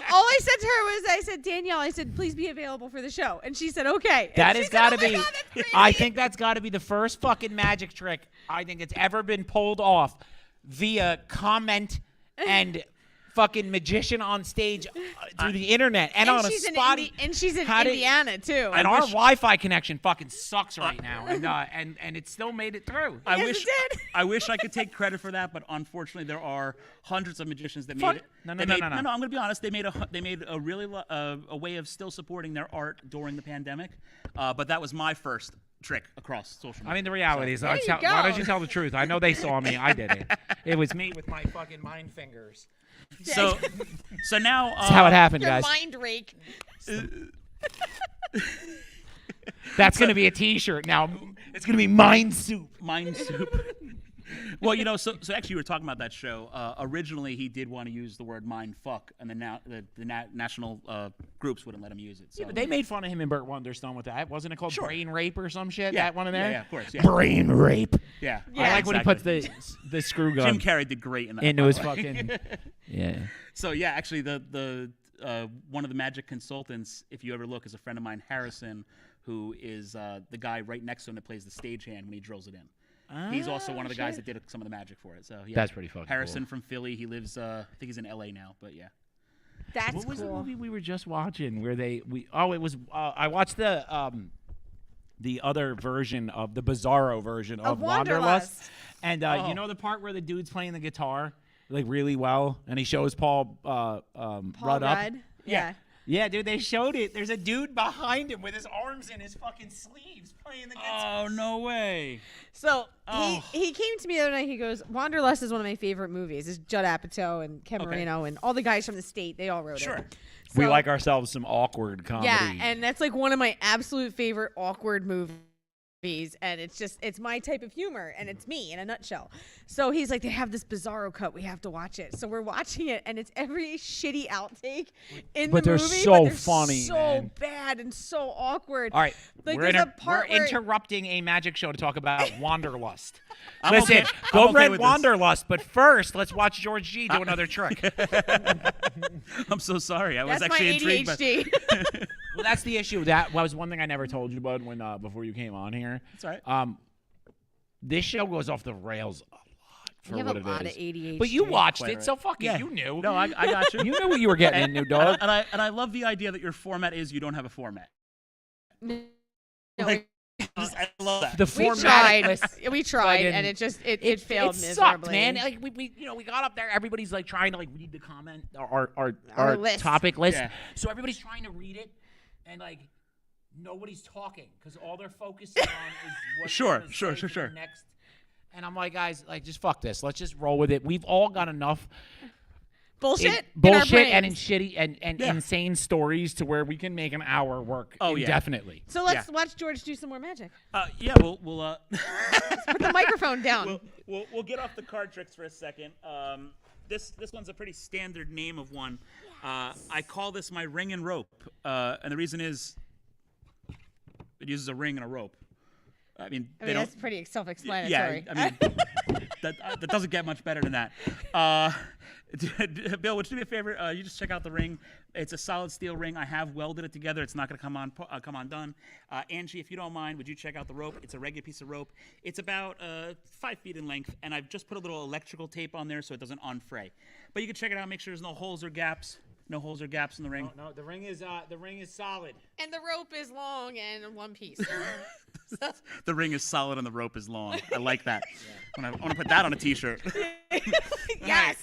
All I said to her was, I said, Danielle, I said, please be available for the show. And she said, okay. That And has she said, got to "Oh my be. God, that's crazy." I think that's got to be the first fucking magic trick I think it's ever been pulled off via comment and fucking magician on stage through the internet and on a she's spotty. and she's in How did- Indiana, too. And our Wi-Fi connection fucking sucks right now, and it still made it through. I Yes, wish it did. I wish I could take credit for that, but unfortunately, there are hundreds of magicians that Fuck. made it. No. I'm going to be honest. They made a really a way of still supporting their art during the pandemic, but that was my first trick across social media. I mean, the reality is, There you why go. don't you tell the truth? I know they saw me. I did it. It was me with my fucking mind fingers. so now That's how it happened, Your guys. mind rake. That's going to be a T-shirt now. It's going to be Mind Soup. Mind soup. Well, so actually, you were talking about that show. Originally, he did want to use the word mind fuck, and the national groups wouldn't let him use it. So. But they made fun of him in Burt Wonderstone with that. Wasn't it called Sure. Brain Rape or some shit? Yeah, That one in there? yeah, of course, yeah. Brain Rape. Yeah, I like when he puts exactly. the screw gun Jim Carrey did great in that. into by his the way. fucking. Yeah. So yeah, actually, the one of the magic consultants, if you ever look, is a friend of mine, Harrison, who is the guy right next to him that plays the stagehand when he drills it in. He's also one of the guys that did some of the magic for it. So yeah, That's pretty fucking Harrison cool. from Philly. He lives, I think he's in LA now, but yeah. That's What was the cool. movie we were just watching where it was I watched the other version of the Bizarro version of Wanderlust. And you know the part where the dude's playing the guitar like really well and he shows Paul Paul Rudd up? Rudd. Yeah. Yeah, dude, they showed it. There's a dude behind him with his arms in his fucking sleeves playing the guitar. Oh no way! So he came to me the other night. He goes, Wanderlust is one of my favorite movies. It's Judd Apatow and Ken Marino and all the guys from the state. They all wrote it. We So- like ourselves some awkward comedy. Yeah, and that's like one of my absolute favorite awkward movies. And it's my type of humor, and it's me in a nutshell. So he's like, they have this Bizarro cut, we have to watch it. So we're watching it, and it's every shitty outtake in But the they're movie. so but they're funny, so man. bad and so awkward. All right, like we're, there's a part where interrupting a magic show to talk about Wanderlust. I'm Listen, okay- go I'm okay rent with this. Wanderlust, but first, let's watch George G do another trick. I'm so sorry. I was that's my actually intrigued. ADHD. Well, that's the issue. That was one thing I never told you, Bud, when before you came on here. That's all right. This show goes off the rails a lot for You have what a it lot is. of ADHD. But you watched Quite it, right. so fuck it. Yeah. You knew. No, I got you. You knew what you were getting into, dog. And I love the idea that your format is you don't have a format. No, Like, I love that. The We format. tried. We tried, and it just it failed it miserably. sucked, man. Like we got up there. Everybody's like trying to like read the comment, our list. topic list. Yeah. So everybody's trying to read it, and like nobody's talking because all they're focusing on is what Sure, they're gonna sure, say sure, for sure. the next. And I'm like, guys, like just fuck this. Let's just roll with it. We've all got enough bullshit. bullshit in our and brains. shitty and insane stories to where we can make an hour work Oh, yeah. indefinitely. So let's watch George do some more magic. Yeah, we'll Put the microphone down. we'll get off the card tricks for a second. This one's a pretty standard name of one. I call this my ring and rope, and the reason is it uses a ring and a rope. I mean, they don't. That's pretty self-explanatory. Yeah, I mean, that doesn't get much better than that. Bill, would you do me a favor? You just check out the ring. It's a solid steel ring. I have welded it together. It's not going to come undone. Angie, if you don't mind, would you check out the rope? It's a regular piece of rope. It's about 5 feet in length, and I've just put a little electrical tape on there so it doesn't unfray. But you can check it out. Make sure there's no holes or gaps. No holes or gaps in the ring. No, the ring is solid. And the rope is long and in one piece. The ring is solid and the rope is long. I like that. I want to put that on a T-shirt. Yes.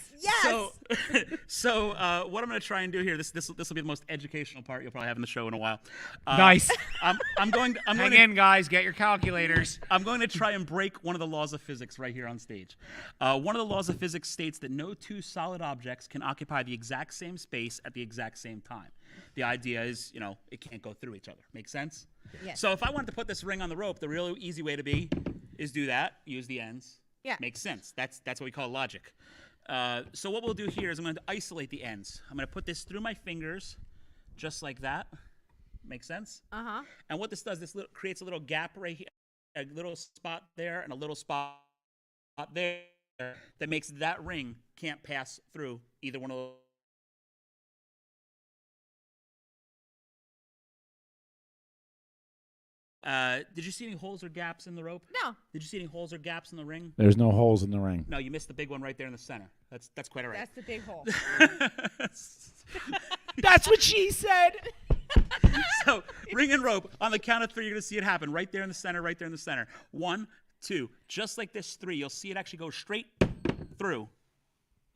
So what I'm going to try and do here, this will be the most educational part you'll probably have in the show in a while. Nice. I'm going Hang to, in, guys. Get your calculators. I'm going to try and break one of the laws of physics right here on stage. One of the laws of physics states that no two solid objects can occupy the exact same space at the exact same time. The idea is, it can't go through each other. Make sense? Yes. So if I wanted to put this ring on the rope, the real easy way to be is do that, use the ends. Yeah. Makes sense. That's what we call logic. So what we'll do here is I'm going to isolate the ends. I'm going to put this through my fingers, just like that. Makes sense? Uh-huh. And what this does, creates a little gap right here, a little spot there, and a little spot there that makes that ring can't pass through either one of those. Did you see any holes or gaps in the rope? No. Did you see any holes or gaps in the ring? There's no holes in the ring. No, you missed the big one right there in the center. That's quite all right. That's the big hole. That's what she said. So, ring and rope. On the count of 3, you're going to see it happen right there in the center, right there in the center. 1, 2. Just like this 3, you'll see it actually go straight through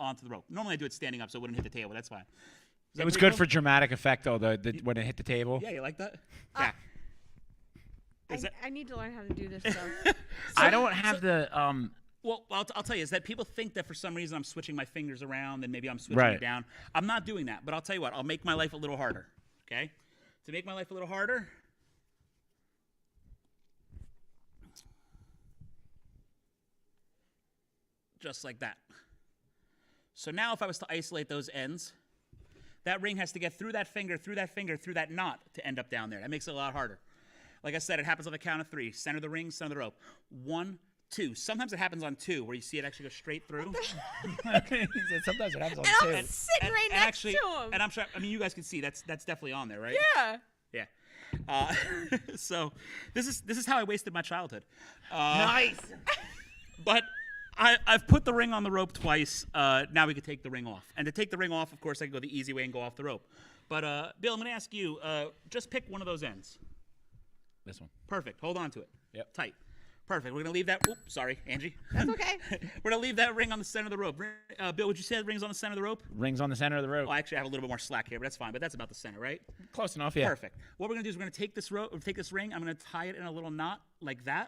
onto the rope. Normally I do it standing up so it wouldn't hit the table. That's fine. It was good for dramatic effect, though, when it hit the table. Yeah, you like that? Yeah. I need to learn how to do this stuff. I don't have the... Well, I'll tell you, is that people think that for some reason I'm switching my fingers around and maybe I'm switching Right. it down. I'm not doing that, but I'll tell you what, I'll make my life a little harder, okay? To make my life a little harder, just like that. So now if I was to isolate those ends, that ring has to get through that finger, through that knot to end up down there. That makes it a lot harder. Like I said, it happens on the count of 3. Center the ring, center the rope. 1, 2. Sometimes it happens on 2, where you see it actually go straight through. Sometimes it happens on And I'm sitting right next to him. And I'm sure. I mean, you guys can see that's definitely on there, right? Yeah. Yeah. So this is how I wasted my childhood. Nice. But I've put the ring on the rope twice. Now we can take the ring off. And to take the ring off, of course, I can go the easy way and go off the rope. But Bill, I'm going to ask you, just pick one of those ends. This one. Perfect. Hold on to it. Yep. Tight. Perfect. We're going to leave that. Oops, sorry, Angie. That's okay. We're going to leave that ring on the center of the rope. Bill, would you say the ring's on the center of the rope? Rings on the center of the rope. Oh, actually, I have a little bit more slack here, but that's fine. But that's about the center, right? Close enough, yeah. Perfect. What we're going to do is we're going to take this ring. I'm going to tie it in a little knot like that.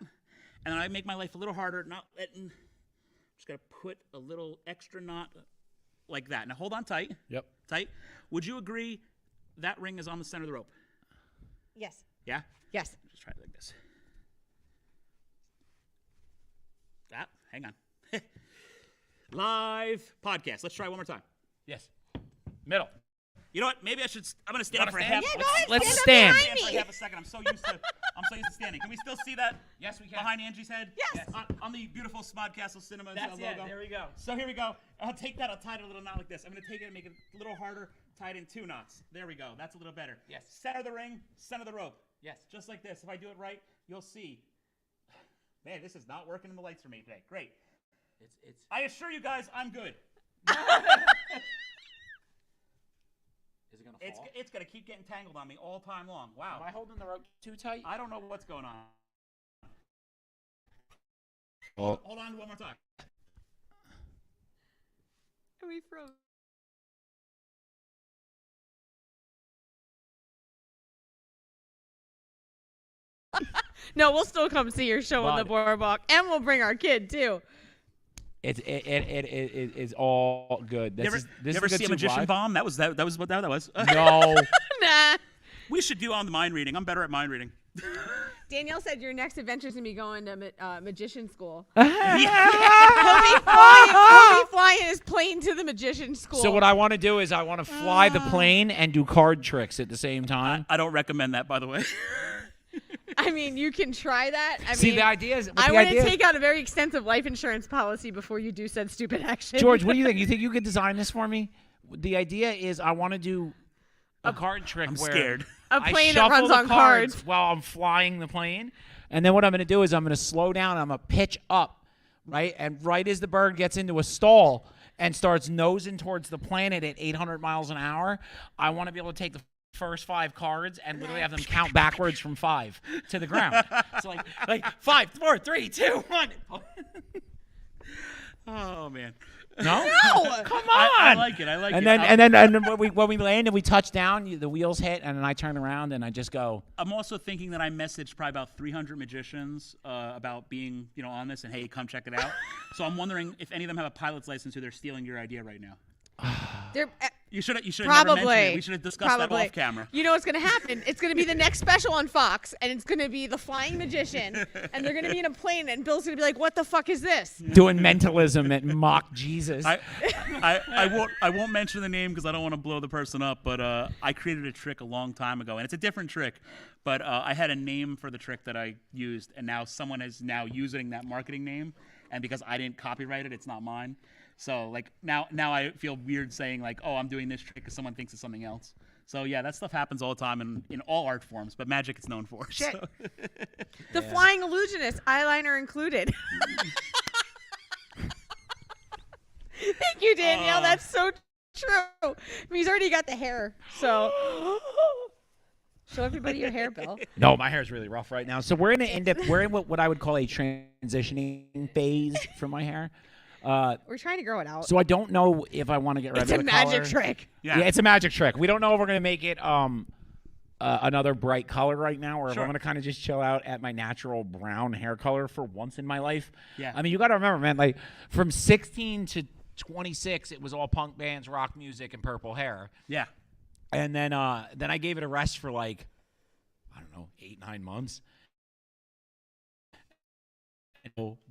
And then I make my life a little harder, just got to put a little extra knot like that. Now, hold on tight. Yep. Tight. Would you agree that ring is on the center of the rope? Yes. Yeah? Yes. Just try it like this. Hang on. Live podcast. Let's try one more time. Yes. Middle. You know what? Maybe I'm going to stand up for a half. Yeah, go ahead. Let's stand. stand. Up behind For me. half a second. I'm so used to standing. Can we still see that? Yes, we can. Behind Angie's head? Yes. On the beautiful Smodcastle Cinema That's it. logo. There we go. So here we go. I'll take that. I'll tie it in a little knot like this. I'm going to take it and make it a little harder. Tie it in 2 knots. There we go. That's a little better. Yes. Center the ring. Center the rope. Yes. Just like this. If I do it right, you'll see. Man, this is not working in the lights for me today. Great. It's. I assure you guys, I'm good. Is it gonna fall? It's going to keep getting tangled on me all time long. Wow. Am I holding the rope too tight? I don't know what's going on. Oh. Hold on one more time. We froze. No, we'll still come see your show on the boardwalk, and we'll bring our kid too. It is all good. This is Never Good see a Soup magician Live. bomb? That was what that was. No. Nah. We should do on the mind reading. I'm better at mind reading. Danielle said your next adventure is gonna be going to magician school. Uh-huh. He'll be flying his plane to the magician school. So what I want to do is I want to fly the plane and do card tricks at the same time. I don't recommend that, by the way. I mean, you can try that. See, the idea is. I want to take out a very extensive life insurance policy before you do said stupid action. George, what do you think? You think you could design this for me? The idea is I want to do a card trick I'm where scared. A I plane that shuffle runs the on cards. while I'm flying the plane. And then what I'm going to do is I'm going to slow down. I'm going to pitch up, right? And right as the bird gets into a stall and starts nosing towards the planet at 800 miles an hour, I want to be able to take the first 5 cards and literally have them count backwards from 5 to the ground. So like 5, 4, 3, 2, 1. Oh man. No, come on. I like it. I like and it. then when we land and we touch down, the wheels hit, and then I turn around and I just go. I'm also thinking that I messaged probably about 300 magicians about being, on this, and hey, come check it out. So I'm wondering if any of them have a pilot's license who they're stealing your idea right now. You should have never mentioned it. We should have discussed that off camera. You know what's going to happen? It's going to be the next special on Fox, and it's going to be the flying magician, and they're going to be in a plane, and Bill's going to be like, "What the fuck is this?" Doing mentalism at mock Jesus. I won't mention the name because I don't want to blow the person up, but I created a trick a long time ago, and it's a different trick. But I had a name for the trick that I used, and now someone is now using that marketing name, and because I didn't copyright it, it's not mine. So like now I feel weird saying like, oh, I'm doing this trick because someone thinks it's something else. So yeah, that stuff happens all the time in all art forms, but magic it's known for. Shit. So. The flying illusionist, eyeliner included. Thank you, Danielle. That's so true. I mean, he's already got the hair, so show everybody your hair, Bill. No, my hair's really rough right now. So we're in what I would call a transitioning phase for my hair. We're trying to grow it out. So I don't know if I want to get rid of the color. It's a magic trick. Yeah, it's a magic trick. We don't know if we're going to make it another bright color right now, or if I'm going to kind of just chill out at my natural brown hair color for once in my life. Yeah. I mean, you got to remember, man, like from 16 to 26, it was all punk bands, rock music, and purple hair. Yeah. And then I gave it a rest for like, I don't know, 8-9 months.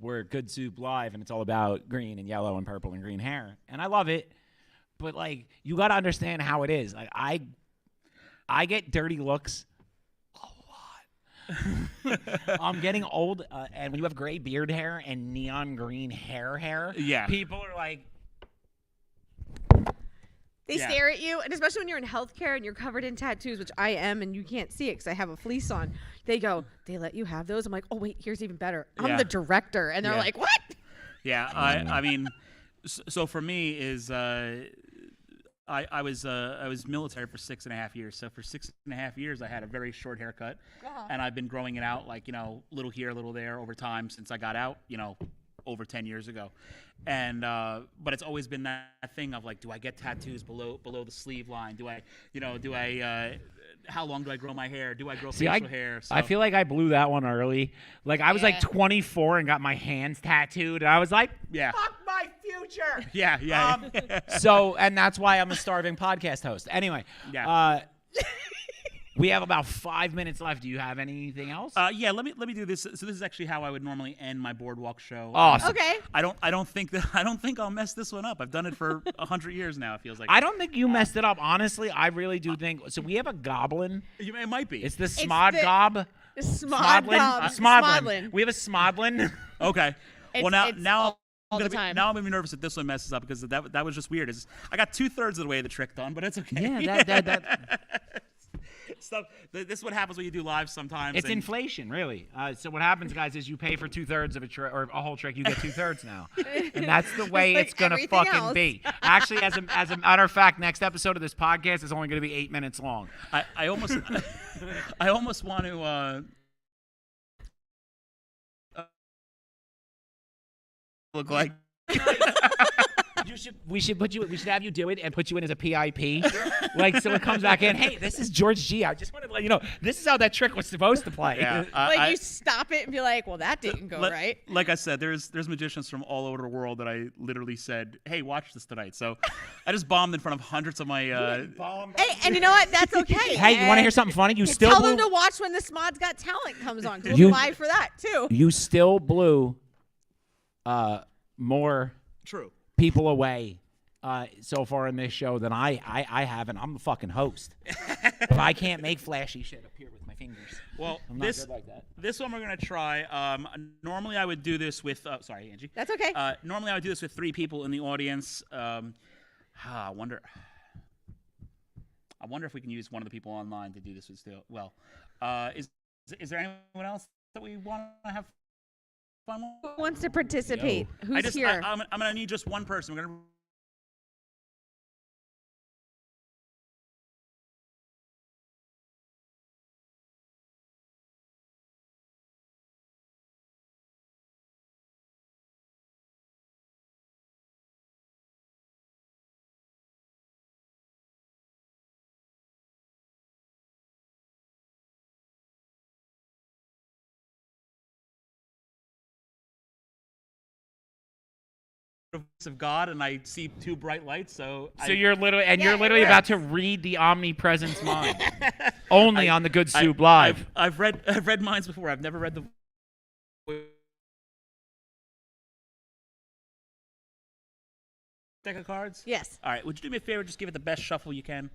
We're Good Soup Live, and it's all about green and yellow and purple and green hair, and I love it. But like, you got to understand how it is. Like, I get dirty looks a lot. I'm getting old, and when you have gray beard hair and neon green hair, yeah, people are like. They stare at you, and especially when you're in healthcare and you're covered in tattoos, which I am, and you can't see it because I have a fleece on. They go, they let you have those? I'm like, oh, wait, here's even better. I'm the director. And they're like, what? Yeah, I mean, so for me is I was military for 6.5 years. So for 6.5 years, I had a very short haircut, and I've been growing it out like, little here, little there over time since I got out, over 10 years ago. And but it's always been that thing of like, do I get tattoos below the sleeve line? Do I how long do I grow my hair? Do I grow facial hair? So. I feel like I blew that one early. Like I was like 24 and got my hands tattooed, and I was like, fuck my future. Yeah. So, and that's why I'm a starving podcast host. Anyway, we have about 5 minutes left. Do you have anything else? Yeah, let me do this. So this is actually how I would normally end my boardwalk show. Awesome. Okay. I don't think I'll mess this one up. I've done it for 100 years now. It feels like. I don't think you messed it up. Honestly, I really do think. So we have a goblin. It might be. It's the Smodgob. Smodlin. We have a Smodlin. Okay. Well, now I'm gonna be nervous that this one messes up because that was just weird. I got 2/3 of the way of the trick done, but it's okay. Yeah, that Stuff. This is what happens when you do live sometimes. It's inflation, really. So what happens, guys, is you pay for 2/3 of a trick or a whole trick. You get 2/3 now, and that's the way like it's gonna everything fucking else. be. Actually, as a matter of fact, next episode of this podcast is only gonna be 8 minutes long. I almost want to. look like. We should have you do it and put you in as a PIP. Like, so it comes back in. Hey, this is George G. I just wanted to let you know this is how that trick was supposed to play. Yeah, Like you stop it and be like, well, that didn't go right. Like I said, there's magicians from all over the world that I literally said, "Hey, watch this tonight." So I just bombed in front of hundreds of my. Hey, and you know what? That's okay. Hey, you want to hear something funny? You still tell blew, them to watch when the Smod's Got Talent comes on. 'Cause You- we'll be live for that too. You still blew more True. people away so far in this show than I haven't. I'm the fucking host. If I can't make flashy shit appear with my fingers. Well, I'm not this good like that. this one we're gonna try. Normally I would do this with. Sorry, Angie. That's okay. Normally I would do this with 3 people in the audience. I wonder if we can use one of the people online to do this with still. Well, is there anyone else that we want to have fun with? Who wants to participate? Who's here? I'm gonna need just one person. We're gonna. Voice of God, and I see 2 bright lights. So You're literally Yeah, it about works. to read the omnipresence mind. Only on the Good I- Soup Live. I've read minds before. I've never read the deck of cards. Yes. All right. Would you do me a favor? Just give it the best shuffle you can.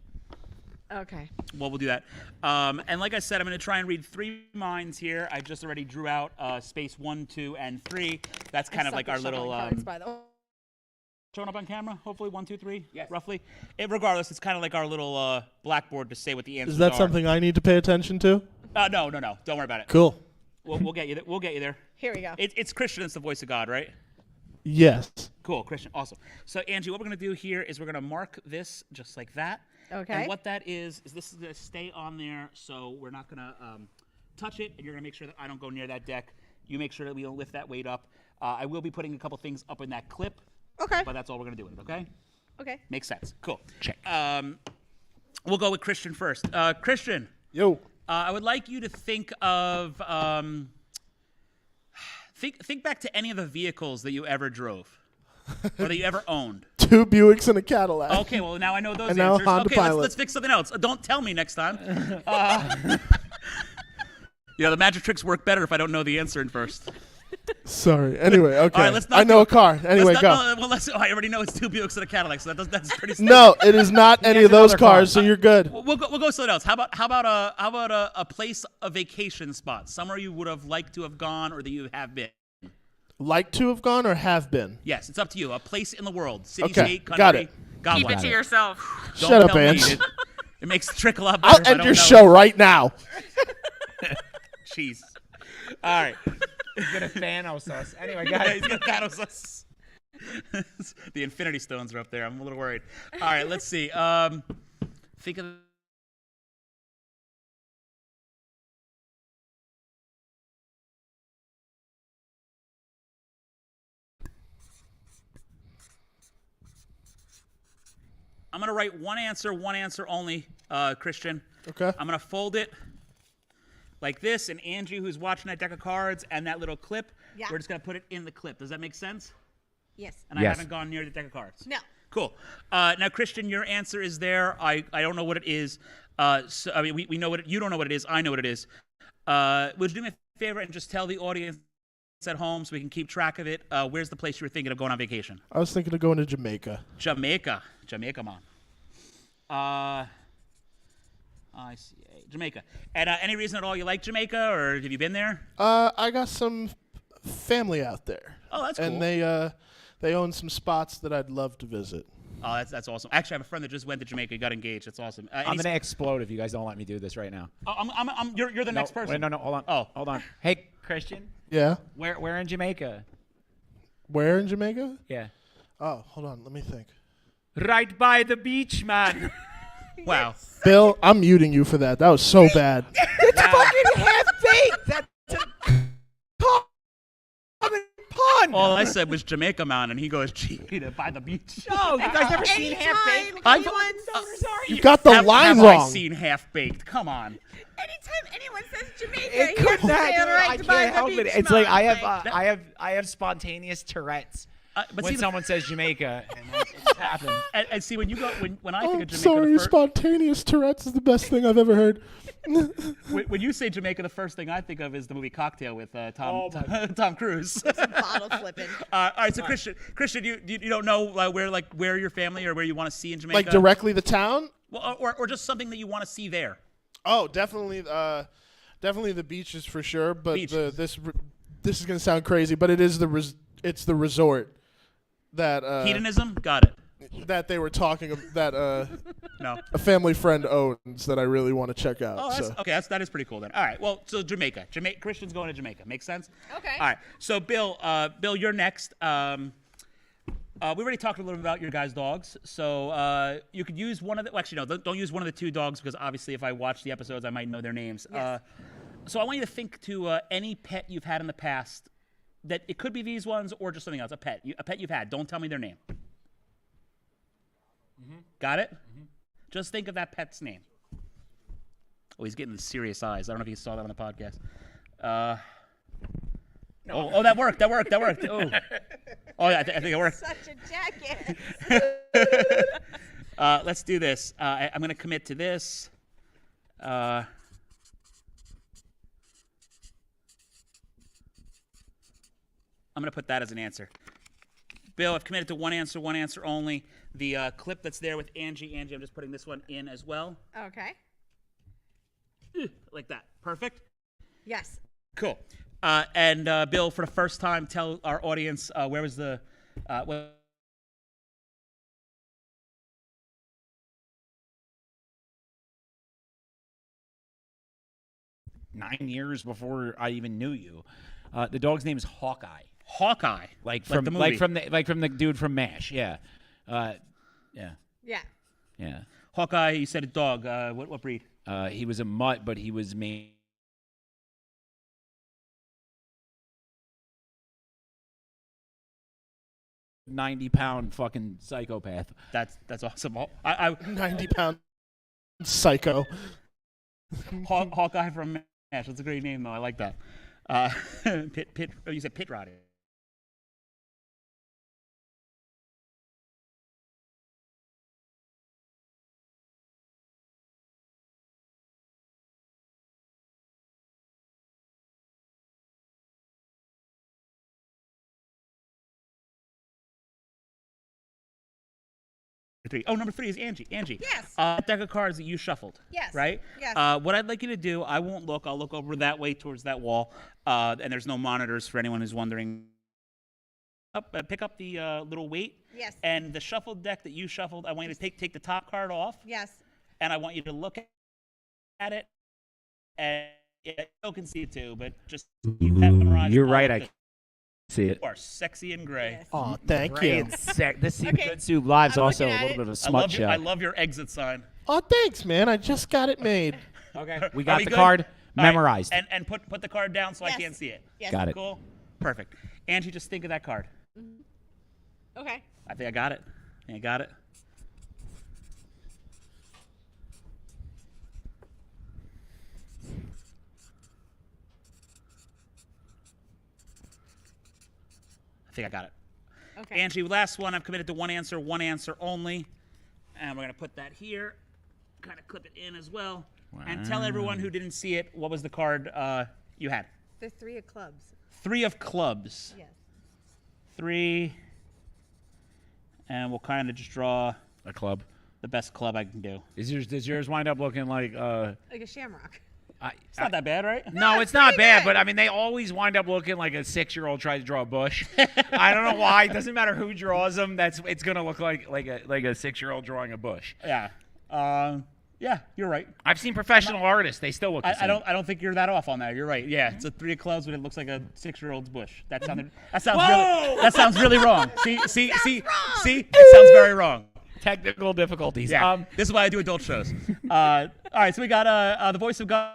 Okay. Well, we'll do that. And like I said, I'm going to try and read 3 minds here. I just already drew out space 1, 2, and 3. That's kind of like our little. Cards, by the way. Showing up on camera, hopefully 1, 2, 3, yes. Roughly. Regardless, it's kind of like our little blackboard to say what the answers Is that are. something I need to pay attention to? No. Don't worry about it. Cool. We'll get you. We'll get you there. Here we go. It's Christian. It's the voice of God, right? Yes. Cool, Christian. Awesome. So, Angie, what we're going to do here is we're going to mark this just like that. Okay. And what that is this is going to stay on there, so we're not going to touch it, and you're going to make sure that I don't go near that deck. You make sure that we don't lift that weight up. I will be putting a couple things up in that clip. Okay. But that's all we're going to do with it, okay? Okay. Makes sense. Cool. Check. We'll go with Christian first. Christian, Yo. I would like you to think of think back to any of the vehicles that you ever drove or that you ever owned. 2 Buicks and a Cadillac. Okay, well now I know those And now answers. Honda Okay, Pilot. let's fix something else. Don't tell me next time. The magic tricks work better if I don't know the answer in first. Sorry. Anyway, okay. All right, let's not I know go- a car. Anyway, Let's go. not, no, well, I already know it's 2 Buicks and a Cadillac, so that's pretty. No, it is not any has of those another car. cars, so you're good. We'll go something else. How about a place, a vacation spot, somewhere you would have liked to have gone or that you have been? Like to have gone or have been? Yes, it's up to you. A place in the world, city, Okay, state, country. got it. Got Keep one. it to yourself. Don't Shut up, tell me. Ange. It makes the trick a lot better. I'll if I end don't your know. show right now. Jeez. All right. He's gonna Thanos us. Anyway, Yeah, guys. he's gonna Thanos us. The Infinity Stones are up there. I'm a little worried. All right, let's see. Think of. I'm gonna write one answer only, Christian. Okay. I'm gonna fold it like this, and Angie, who's watching that deck of cards and that little clip, Yeah. we're just gonna put it in the clip. Does that make sense? Yes. And I Yes. haven't gone near the deck of cards. No. Cool. Now, Christian, your answer is there. I don't know what it is. So I mean, we know what you don't know what it is. I know what it is. Would you do me a favor and just tell the audience at home so we can keep track of it? Where's the place you were thinking of going on vacation? I was thinking of going to Jamaica. Jamaica, man. I see. Jamaica. And any reason at all you like Jamaica, or have you been there? I got some family out there. Oh, that's cool. And they own some spots that I'd love to visit. Oh, that's awesome. Actually, I have a friend that just went to Jamaica, got engaged. That's awesome. I'm gonna explode if you guys don't let me do this right now. You're the next person. Wait, no, hold on. Oh. Hold on. Hey, Christian, Yeah. where in Jamaica? Where in Jamaica? Yeah. Oh, hold on. Let me think. Right by the beach, man. Wow. Bill, I'm muting you for that. That was so bad. It's fucking half baked. That's a common on. All I said was Jamaica Mountain, and he goes, Cheetah by the beach. No, you guys never seen Half Anytime Baked? anyone, You got the Have line I wrong. seen Half Baked? Come on. anytime anyone says Jamaica, It he could has to not. say it right I by can't the help it. beach It's like I mountain. have, I have spontaneous Tourette's But when see, someone says Jamaica, and it's happened. and see when you go when I think I'm of Jamaica, sorry, the fir- spontaneous Tourette's is the best thing I've ever heard. when you say Jamaica, the first thing I think of is the movie Cocktail with Oh, Tom Cruise. Bottle flipping. All right, so Christian, you don't know where your family or where you want to see in Jamaica, Like directly the town? well, or just something that you want to see there. Oh, definitely. Definitely the beaches for sure. But Beaches. this is gonna sound crazy, but it is it's the resort that Hedonism, got it. that they were talking that No. a family friend owns that I really want to check out. Oh, so. okay. That is pretty cool then. All right. Well, so Jamaica. Christian's going to Jamaica. Makes sense. Okay. All right. So Bill, you're next. We already talked a little bit about your guys' dogs. So you could use one of the. Well, actually, no. Don't use one of the two dogs because obviously, if I watch the episodes, I might know their names. Yes. So I want you to think to any pet you've had in the past. That it could be these ones or just something else. A pet you've had. Don't tell me their name. Got it? Just think of that pet's name. Oh, he's getting the serious eyes. I don't know if you saw that on the podcast. Oh, that worked. Oh, yeah, I think it worked. Such a jackass. Let's do this. I'm going to commit to this. I'm going to put that as an answer. Bill, I've committed to one answer only. The clip that's there with Angie, I'm just putting this one in as well. Okay. Like that. Perfect? Yes. Cool. And Bill, for the first time, tell our audience where was the... what 9 years before I even knew you. The dog's name is Hawkeye. Hawkeye. Like from the movie. from the dude from MASH. Yeah. Yeah. Yeah. Hawkeye, you said a dog. What breed? He was a mutt, but he was made. £90 fucking psychopath. That's awesome. I 90-pound psycho. Hawkeye from MASH. That's a great name, though. I like that. Pit. Oh, you said Pit Rod. Number three is Angie. Yes. Deck of cards that you shuffled. Yes. Right? Yes. What I'd like you to do, I won't look. I'll look over that way towards that wall. And there's no monitors for anyone who's wondering. Pick up the little weight. Yes. And the shuffled deck that you shuffled, I want you to take the top card off. Yes. And I want you to look at it. And you can see it too, but just keep that memorized. You're right. I see it. You are sexy and gray. Yes. Oh, thank Gray you. and this Seems Okay. Good Soup Live's I'm also a looking at little bit of a I smut show. I love your exit sign. Oh, thanks, man. I just got it made. Okay. We Are got we the good? card All right, memorized. And put the card down so I Yes. can't see it. Yes. Got it. Cool. Perfect. Angie, just think of that card. Okay. I think I got it. Okay. Angie, last one. I've committed to one answer only. And we're going to put that here. Kind of clip it in as well. And tell everyone who didn't see it what was the card you had. The 3 of clubs. 3 of clubs. Yes. 3. And we'll kind of just draw A club. the best club I can do. Does yours wind up looking like? Like a shamrock. It's not that bad, right? No, it's not bad, but I mean, they always wind up looking like a 6-year-old tries to draw a bush. I don't know why. It doesn't matter who draws them. It's gonna look like a 6-year-old drawing a bush. Yeah. Yeah, you're right. I've seen professional artists; they still look the same. I don't think you're that off on that. You're right. Yeah, it's a 3 of clubs, but it looks like a 6-year-old's bush. That sounds really wrong. See, it sounds very wrong. Technical difficulties. Yeah. This is why I do adult shows. All right, so we got the voice of God.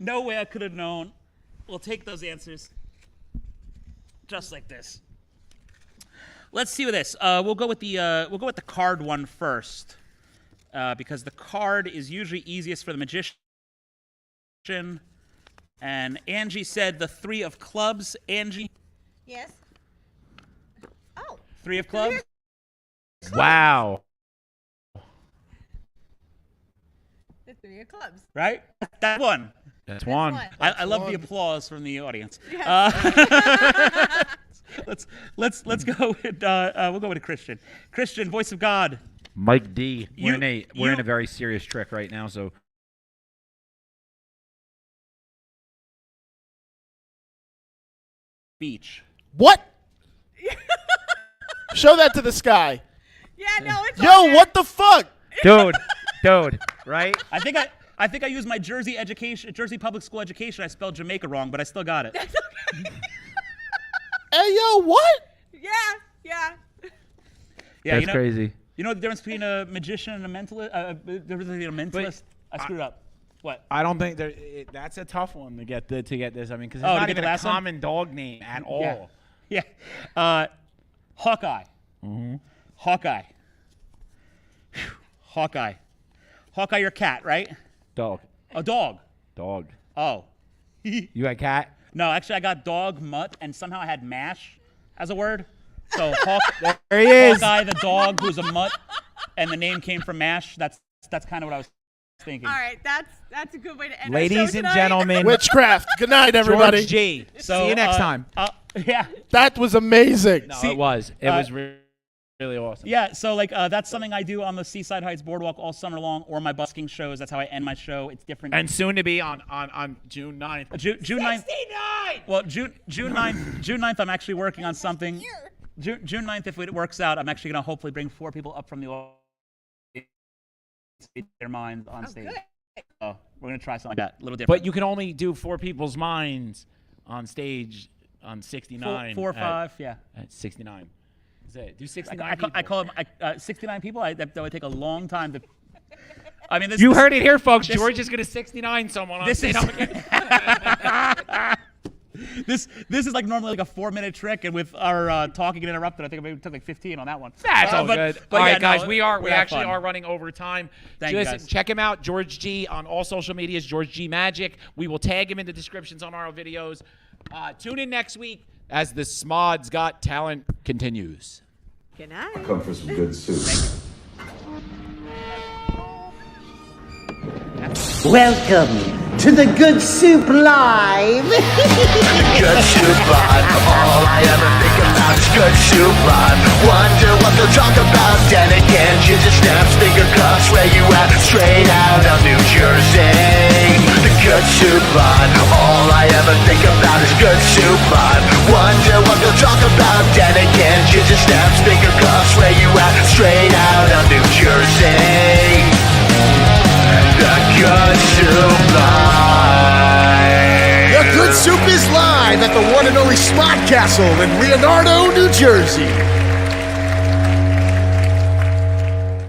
No way I could have known. We'll take those answers. Just like this. Let's see with this. We'll go with the card one first, because the card is usually easiest for the magician. And Angie said the 3 of clubs. Angie, Yes. Oh. 3 of clubs. Wow. The 3 of clubs. Right? That one. That's one. I love the applause from the audience. Let's go with we'll go with Christian. Christian, voice of God. Mike D. We're You- in a very serious trick right now, so Beach. What? Show that to the sky. Yeah, no, it's Yo, what the fuck? dude, right? I think I used my Jersey public school education. I spelled Jamaica wrong, but I still got it. Hey, yo, what? Yeah, yeah. Yeah, That's crazy. You know the difference between a magician and a mentalist? I screwed up. What? I don't think that's a tough one to get this. I mean, because it's Oh, to not get even the a last one? common dog name at all. Yeah. Hawkeye. Hawkeye. Phew. Hawkeye. Hawkeye, your cat, right? Dog. A dog. Dog. Oh. You got cat? No, actually, I got dog, mutt, and somehow I had mash as a word. So There he is. Hawkeye, the dog, who's a mutt, and the name came from mash. That's kind of what I was thinking. All right, that's a good way to end Ladies our show and tonight. gentlemen, Witchcraft. Good night, everybody. George G. So, See you next time. Yeah. That was amazing. No, see, it was. It was really awesome. Yeah, so that's something I do on the Seaside Heights Boardwalk all summer long, or my busking shows. That's how I end my show. It's different. And soon to be on June 9th. June 9th. Well, June 9th, I'm actually working on something. June 9th, if it works out, I'm actually going to hopefully bring 4 people up from the audience to speak their minds on stage. So we're going to try something like that, a little different. But you can only do 4 people's minds on stage on 69. 4 or 5, yeah. At 69. Is it? Do 69 I call them 69 people. That would take a long time to. I mean, You heard it here, folks. George is going to 69 someone on This stage. is this is like normally like a 4-minute trick, and with our talking and interrupted, I think maybe took like 15 on that one. That's all good. All yeah, right, guys, no, we had actually fun. are running over time. Thank you, Listen, guys. check him out, George G, on all social medias, George G Magic. We will tag him in the descriptions on our videos. Tune in next week as the Smod's Got Talent continues. Good night. Come for some good soup. Welcome to the Good Soup Live. Good soup line. All I ever think about is good soup line. Wonder what they'll talk about. Then again, ginger snaps, finger cuffs. Where you at? Straight out of New Jersey. The good soup line. All I ever think about is good soup line. Wonder what they'll talk about. Then again, ginger snaps, finger cuffs. Where you at? Straight out of New Jersey. The Good Soup Line. The Good Soup is live at the one and only Smod Castle in Leonardo, New Jersey.